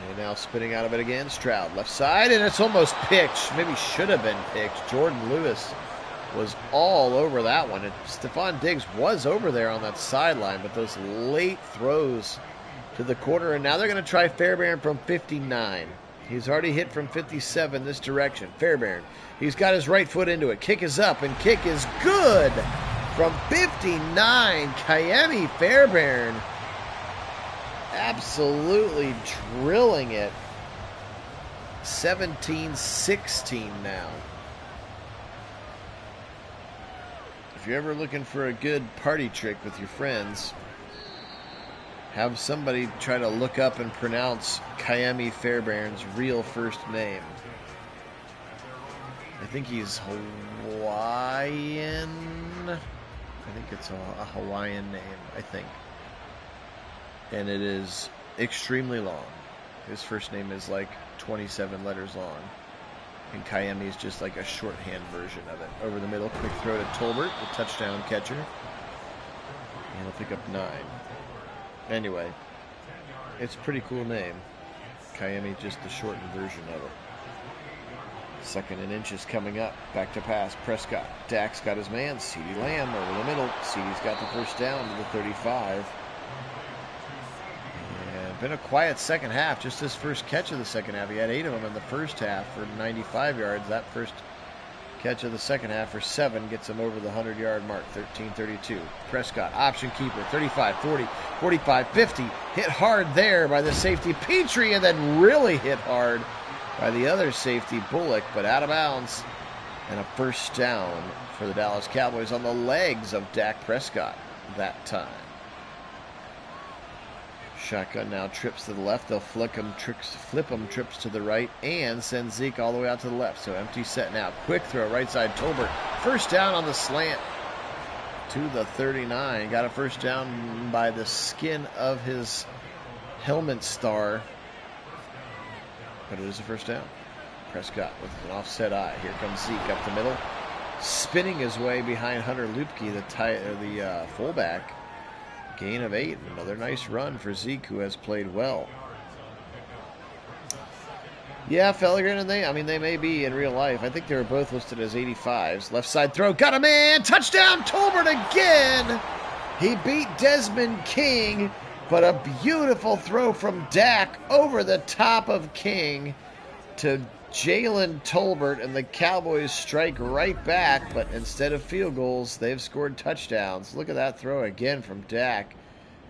And now spinning out of it again, Stroud left side, and it's almost picked. Maybe should have been picked. Jordan Lewis was all over that one. And Stephon Diggs was over there on that sideline, but those late throws to the corner, and now they're going to try Fairbairn from 59. He's already hit from 57 this direction. Fairbairn, he's got his right foot into it. Kick is up, and kick is good from 59. Kayemi Fairbairn absolutely drilling it. 17-16 now. If you're ever looking for a good party trick with your friends, have somebody try to look up and pronounce Kayemi Fairbairn's real first name. I think he's Hawaiian. I think it's a Hawaiian name, I think. And it is extremely long. His first name is like 27 letters long. And Kayemi is just like a shorthand version of it. Over the middle, quick throw to Tolbert, the touchdown catcher. And he'll pick up 9. Anyway, it's a pretty cool name. Kayemi, just the shortened version of it. 2nd and inches coming up. Back to pass. Prescott. Dak's got his man. CeeDee Lamb over the middle. CeeDee's got the first down to the 35. And been a quiet second half. Just his first catch of the second half. He had 8 of them in the first half for 95 yards. That first catch of the second half for 7 gets him over the 100-yard mark. 13-32. Prescott, option keeper. 35, 40, 45, 50. Hit hard there by the safety Petrie, and then really hit hard by the other safety Bullock, but out of bounds. And a first down for the Dallas Cowboys on the legs of Dak Prescott that time. Shotgun now trips to the left. They'll flip him trips to the right, and send Zeke all the way out to the left. So empty set now. Quick throw right side. Tolbert. First down on the slant to the 39. Got a first down by the skin of his helmet star. But it is a first down. Prescott with an offset eye. Here comes Zeke up the middle. Spinning his way behind Hunter Lupke, the fullback. Gain of 8. Another nice run for Zeke, who has played well. Yeah, Fellergren and they may be in real life. I think they were both listed as 85s. Left side throw. Got a man. Touchdown, Tolbert again. He beat Desmond King, but a beautiful throw from Dak over the top of King to Jalen Tolbert, and the Cowboys strike right back, but instead of field goals, they've scored touchdowns. Look at that throw again from Dak.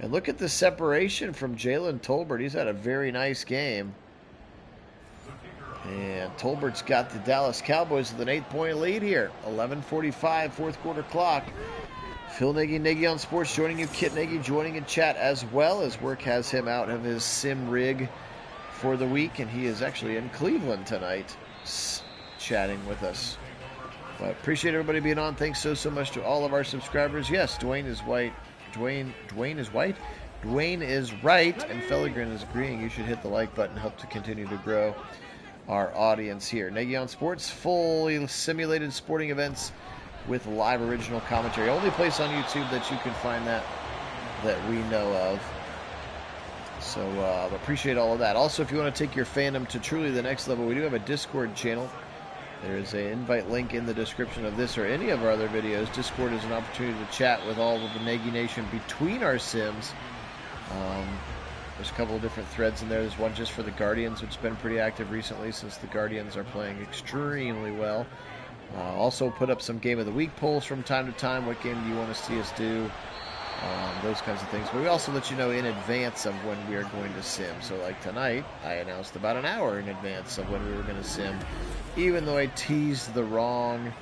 And look at the separation from Jalen Tolbert. He's had a very nice game. And Tolbert's got the Dallas Cowboys with an 8-point lead here. 11:45, fourth quarter clock. Phil Nagy on Sports joining you. Kit Nagy joining in chat as well, as work has him out of his sim rig for the week, and he is actually in Cleveland tonight chatting with us. But appreciate everybody being on. Thanks so much to all of our subscribers. Yes, Dwayne is white. Dwayne is white. Dwayne is right, and Fellegren is agreeing. You should hit the like button. Help to continue to grow our audience here. Nagy on Sports, fully simulated sporting events with live original commentary. Only place on YouTube that you can find that we know of. So appreciate all of that. Also, if you want to take your fandom to truly the next level, we do have a Discord channel. There is an invite link in the description of this or any of our other videos. Discord is an opportunity to chat with all of the Nagy Nation between our sims. There's a couple of different threads in there. There's one just for the Guardians, which has been pretty active recently since the Guardians are playing extremely well. Also put up some Game of the Week polls from time to time. What game do you want to see us do? Those kinds of things. But we also let you know in advance of when we are going to sim. So like tonight, I announced about an hour in advance of when we were going to sim, even though I teased the wrong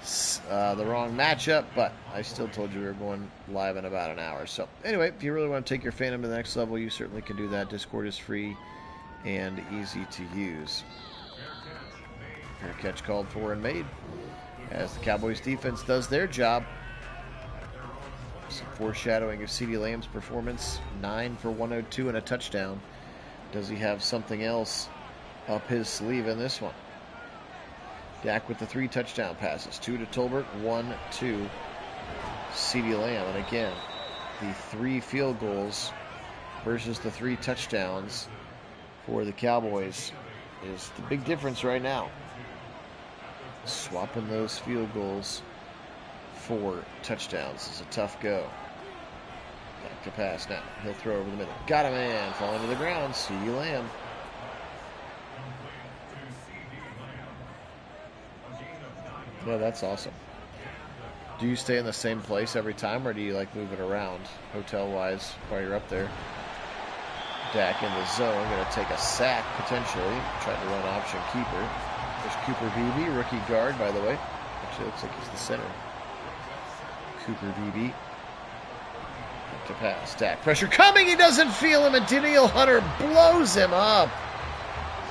matchup, but I still told you we were going live in about an hour. So anyway, if you really want to take your fandom to the next level, you certainly can do that. Discord is free and easy to use. Fair catch called for and made as the Cowboys defense does their job. Some foreshadowing of CeeDee Lamb's performance. 9 for 102 and a touchdown. Does he have something else up his sleeve in this one? Dak with the 3 touchdown passes. 2 to Tolbert, 1 to CeeDee Lamb. And again, the 3 field goals versus the 3 touchdowns for the Cowboys is the big difference right now. Swapping those field goals for touchdowns is a tough go. Back to pass now. He'll throw over the middle. Got a man. Falling to the ground. CeeDee Lamb. Yeah, that's awesome. Do you stay in the same place every time, or do you like move it around hotel-wise while you're up there? Dak in the zone. Going to take a sack, potentially. Trying to run option keeper. There's Cooper Beebe, rookie guard, by the way. Actually, looks like he's the center. Cooper Beebe. To pass. Dak. Pressure coming. He doesn't feel him, and Danielle Hunter blows him up.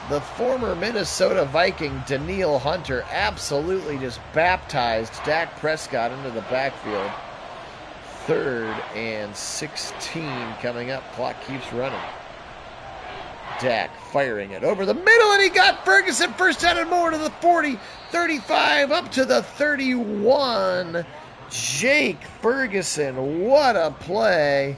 The former Minnesota Viking, Danielle Hunter, absolutely just baptized Dak Prescott into the backfield. 3rd and 16 coming up. Clock keeps running. Dak firing it over the middle, and he got Ferguson first down and more to the 40, 35, up to the 31. Jake Ferguson, what a play.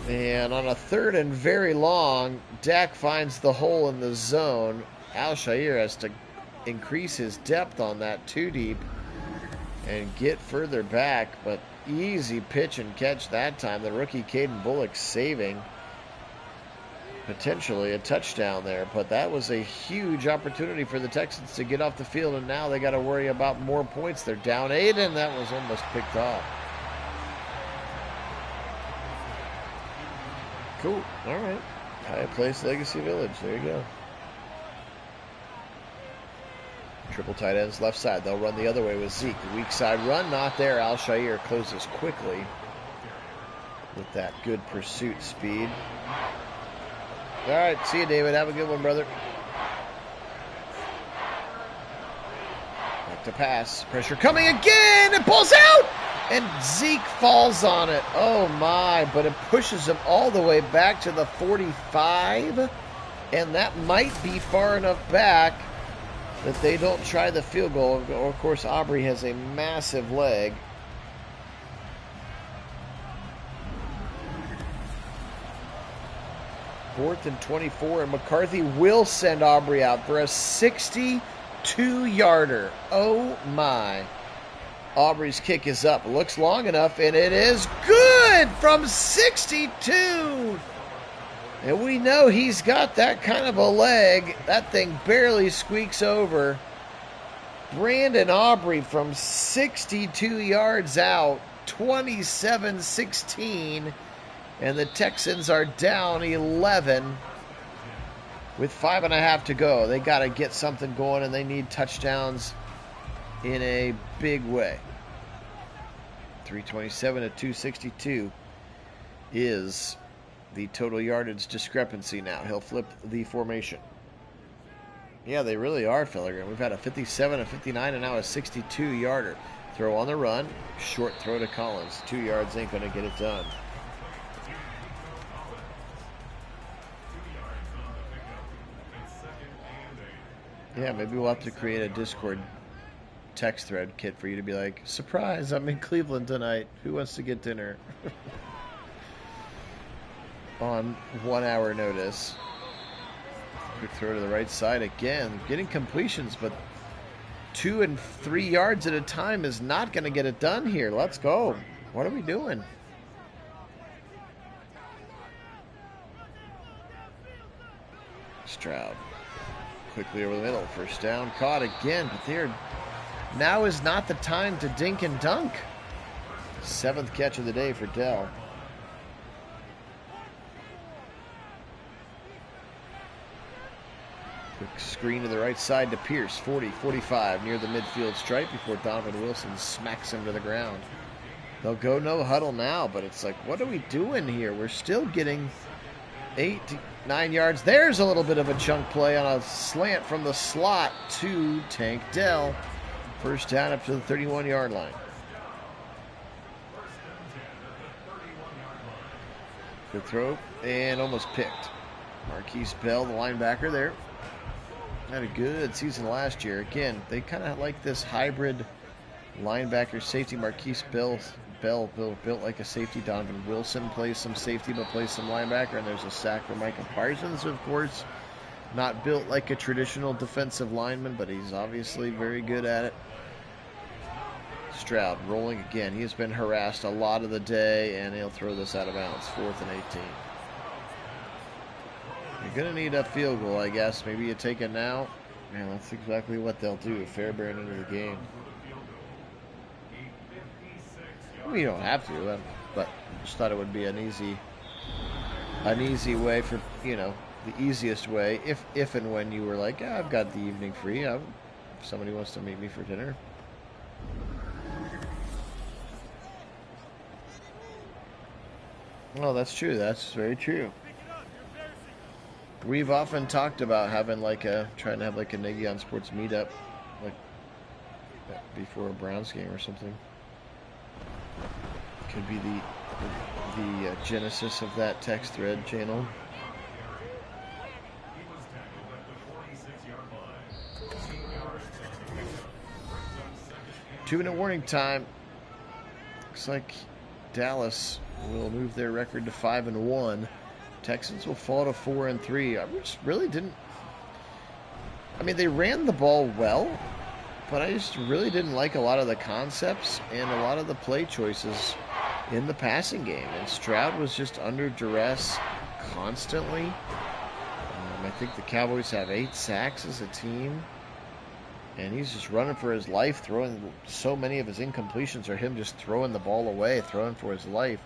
And on a 3rd and very long, Dak finds the hole in the zone. Al-Shaair has to increase his depth on that 2 deep and get further back, but easy pitch and catch that time. The rookie Caden Bullock saving potentially a touchdown there, but that was a huge opportunity for the Texans to get off the field, and now they got to worry about more points. They're down 8, and that was almost picked off. Cool. All right. High Place Legacy Village. There you go. Triple tight ends left side. They'll run the other way with Zeke. Weak side run. Not there. Al-Shaair closes quickly with that good pursuit speed. All right. See you, David. Have a good one, brother. Back to pass. Pressure coming again. It pulls out. And Zeke falls on it. Oh, my. But it pushes him all the way back to the 45. And that might be far enough back that they don't try the field goal. Of course, Aubrey has a massive leg. Fourth and 24. And McCarthy will send Aubrey out for a 62-yarder. Oh, my. Aubrey's kick is up. Looks long enough, and it is good from 62. And we know he's got that kind of a leg. That thing barely squeaks over. Brandon Aubrey from 62 yards out, 27-16. And the Texans are down 11 with 5.5 to go. They got to get something going, and they need touchdowns in a big way. 327 to 262 is the total yardage discrepancy now. He'll flip the formation. Yeah, they really are, Fellegren. We've had a 57, a 59, and now a 62-yarder. throw on the run. Short throw to Collins. 2 yards ain't going to get it done. Yeah, maybe we'll have to create a Discord text thread, Kit, for you to be like, surprise, I'm in Cleveland tonight. Who wants to get dinner? On 1 hour notice. Quick throw to the right side again. Getting completions, but 2 and 3 yards at a time is not going to get it done here. Let's go. What are we doing? Stroud. Quickly over the middle. First down. Caught again, but there. Now is not the time to dink and dunk. 7th catch of the day for Dell. Quick screen to the right side to Pierce. 40-45 near the midfield stripe before Donovan Wilson smacks him to the ground. They'll go no huddle now, but it's like, what are we doing here? We're still getting 8 to 9 yards. There's a little bit of a chunk play on a slant from the slot to Tank Dell. First down up to the 31-yard line. Good throw and almost picked. Marquise Bell, the linebacker there. Had a good season last year. Again, they kind of like this hybrid linebacker safety. Marquise Bell built like a safety. Donovan Wilson plays some safety but plays some linebacker. And there's a sack for Micah Parsons, of course. Not built like a traditional defensive lineman, but he's obviously very good at it. Stroud rolling again. He has been harassed a lot of the day, and he'll throw this out of bounds. 4th and 18. You're going to need a field goal, I guess. Maybe you take it now. Man, that's exactly what they'll do. Fairbairn into the game. Well, you don't have to, but I just thought it would be an easy way for, the easiest way. If and when you were like, I've got the evening free. If somebody wants to meet me for dinner. Well, that's true. That's very true. We've often talked about having trying to have like a Nagy on Sports meetup, like before a Browns game or something. Could be the genesis of that text thread channel. Two-minute warning time. Looks like Dallas will move their record to 5-1. Texans will fall to 4-3. I just really didn't. I mean, they ran the ball well, but I just really didn't like a lot of the concepts and a lot of the play choices in the passing game. And Stroud was just under duress constantly. I think the Cowboys have 8 sacks as a team. And he's just running for his life, throwing. So many of his incompletions are him just throwing the ball away, throwing for his life.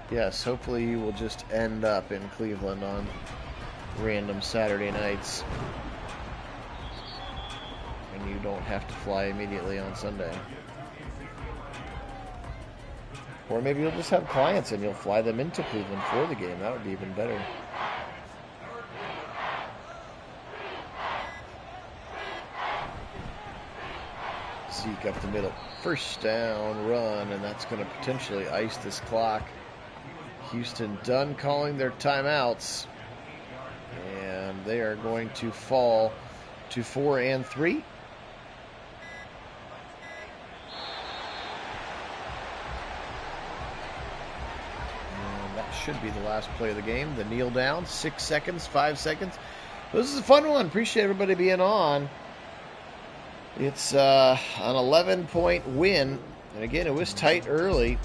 Yes, hopefully you will just end up in Cleveland on random Saturday nights. And you don't have to fly immediately on Sunday. Or maybe you'll just have clients and you'll fly them into Cleveland for the game. That would be even better. Zeke up the middle. First down run, and that's going to potentially ice this clock. Houston done calling their timeouts. And they are going to fall to 4-3. Should be the last play of the game. The kneel down, 6 seconds, 5 seconds. This is a fun one. Appreciate everybody being on. It's an 11-point win. And again, it was tight early.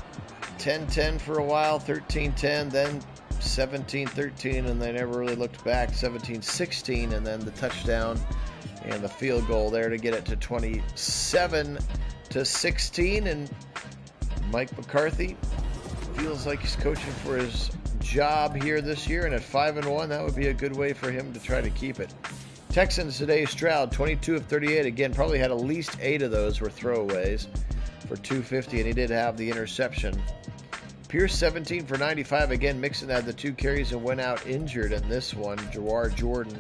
10-10 for a while, 13-10, then 17-13, and they never really looked back. 17-16, and then the touchdown and the field goal there to get it to 27-16. And Mike McCarthy feels like he's coaching for his job here this year, and at 5-1, that would be a good way for him to try to keep it. Texans today, Stroud, 22 of 38. Again, probably had at least 8 of those were throwaways for 250, and he did have the interception. Pierce, 17 for 95. Again, Mixon had the 2 carries and went out injured in this one. Jawar Jordan,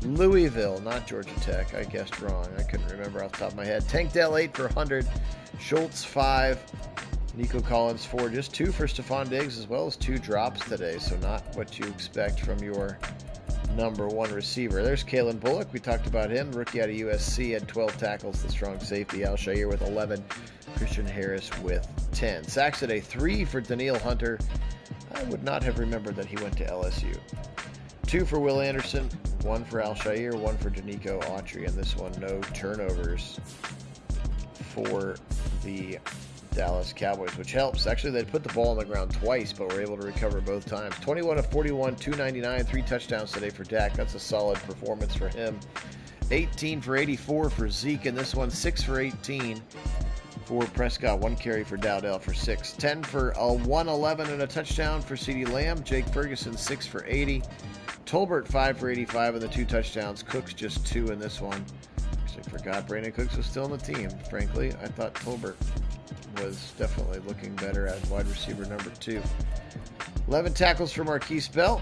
Louisville, not Georgia Tech. I guessed wrong. I couldn't remember off the top of my head. Tank Dell, 8 for 100. Schultz, 5. Nico Collins, 4. Just 2 for Stephon Diggs, as well as 2 drops today. So not what you expect from your number 1 receiver. There's Kalen Bullock. We talked about him. Rookie out of USC, had 12 tackles. The strong safety. Al Shire with 11. Christian Harris with 10. Sacks today, 3 for Danielle Hunter. I would not have remembered that he went to LSU. 2 for Will Anderson, 1 for Al Shire, 1 for Danico Autry, and this one no turnovers for the Dallas Cowboys, which helps. Actually, they put the ball on the ground twice, but were able to recover both times. 21 of 41, 299, 3 touchdowns today for Dak. That's a solid performance for him. 18 for 84 for Zeke, and this one 6 for 18 for Prescott. 1 carry for Dowdell for 6. 10 for a 111 and a touchdown for CeeDee Lamb. Jake Ferguson, 6 for 80. Tolbert, 5 for 85 and the 2 touchdowns. Cooks, just 2 in this one. I forgot Brandon Cooks was still on the team. Frankly, I thought Tolbert was definitely looking better as wide receiver number 2. 11 tackles for Marquise Bell.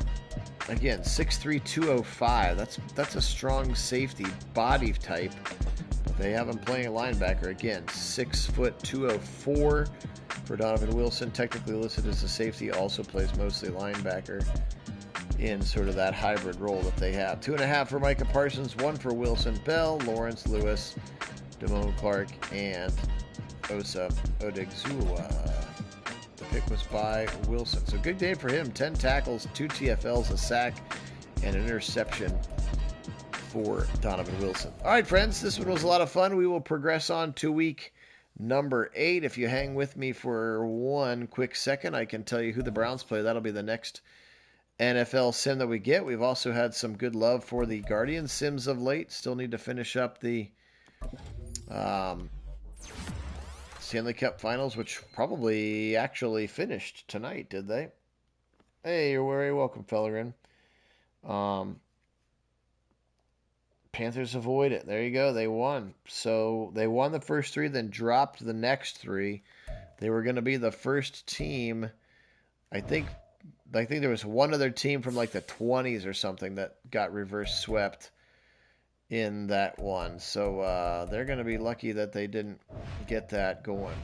Again, 6'3", 205. That's a strong safety body type. They have him playing a linebacker. Again, 6 foot 204 for Donovan Wilson. Technically listed as a safety, also plays mostly linebacker in sort of that hybrid role that they have. 2.5 for Micah Parsons, 1 for Wilson Bell, Lawrence Lewis, Damone Clark, and Osa Odigizua. The pick was by Wilson. So good day for him. 10 tackles, 2 TFLs, a sack, and an interception for Donovan Wilson. All right, friends, this one was a lot of fun. We will progress on to week number 8. If you hang with me for one quick second, I can tell you who the Browns play. That'll be the next NFL sim that we get. We've also had some good love for the Guardians sims of late. Still need to finish up the Stanley Cup Finals, which probably actually finished tonight, did they? Hey, you're very welcome, Fellerin. Panthers avoid it. There you go. They won. So they won the first 3, then dropped the next 3. They were going to be the first team. I think there was one other team from like the 20s or something that got reverse swept in that one. So they're going to be lucky that they didn't get that going.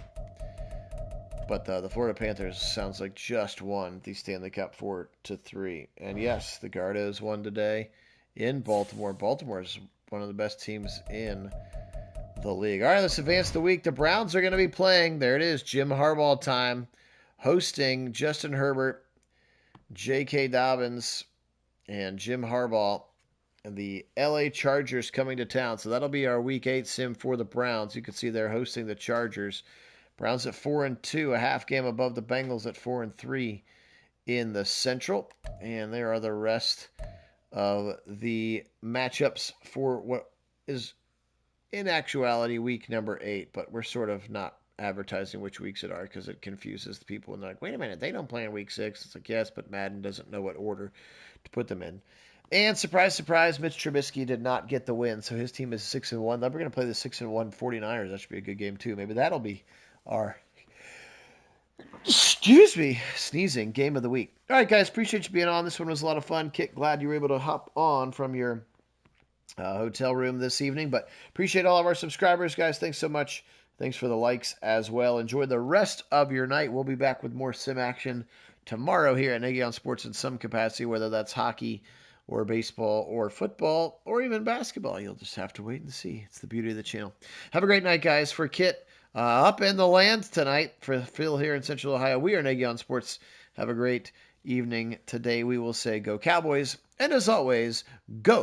But the Florida Panthers sounds like just won the Stanley Cup 4-3. And yes, the Gardos won today in Baltimore. Baltimore is one of the best teams in the league. All right, let's advance the week. The Browns are going to be playing, there it is, Jim Harbaugh time, hosting Justin Herbert, J.K. Dobbins, and Jim Harbaugh, and the L.A. Chargers coming to town. So that'll be our Week 8 sim for the Browns. You can see they're hosting the Chargers. Browns at 4-2, a half game above the Bengals at 4-3 in the Central. And there are the rest of the matchups for what is, in actuality, week number 8. But we're sort of not advertising which weeks it are because it confuses the people. And they're like, wait a minute, they don't play in week 6. It's like, yes, but Madden doesn't know what order to put them in. And surprise, surprise, Mitch Trubisky did not get the win. So his team is 6-1. Then we're going to play the 6-1 49ers. That should be a good game, too. Maybe that'll be our, sneezing game of the week. All right, guys, appreciate you being on. This one was a lot of fun. Kit, glad you were able to hop on from your hotel room this evening. But appreciate all of our subscribers, guys. Thanks so much. Thanks for the likes as well. Enjoy the rest of your night. We'll be back with more sim action tomorrow here at Nagy Sports in some capacity, whether that's hockey or baseball or football or even basketball. You'll just have to wait and see. It's the beauty of the channel. Have a great night, guys. For Kit, up in the land tonight, for Phil here in Central Ohio, we are Nagy Sports. Have a great evening. Today we will say go Cowboys, and as always, go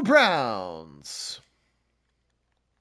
Browns.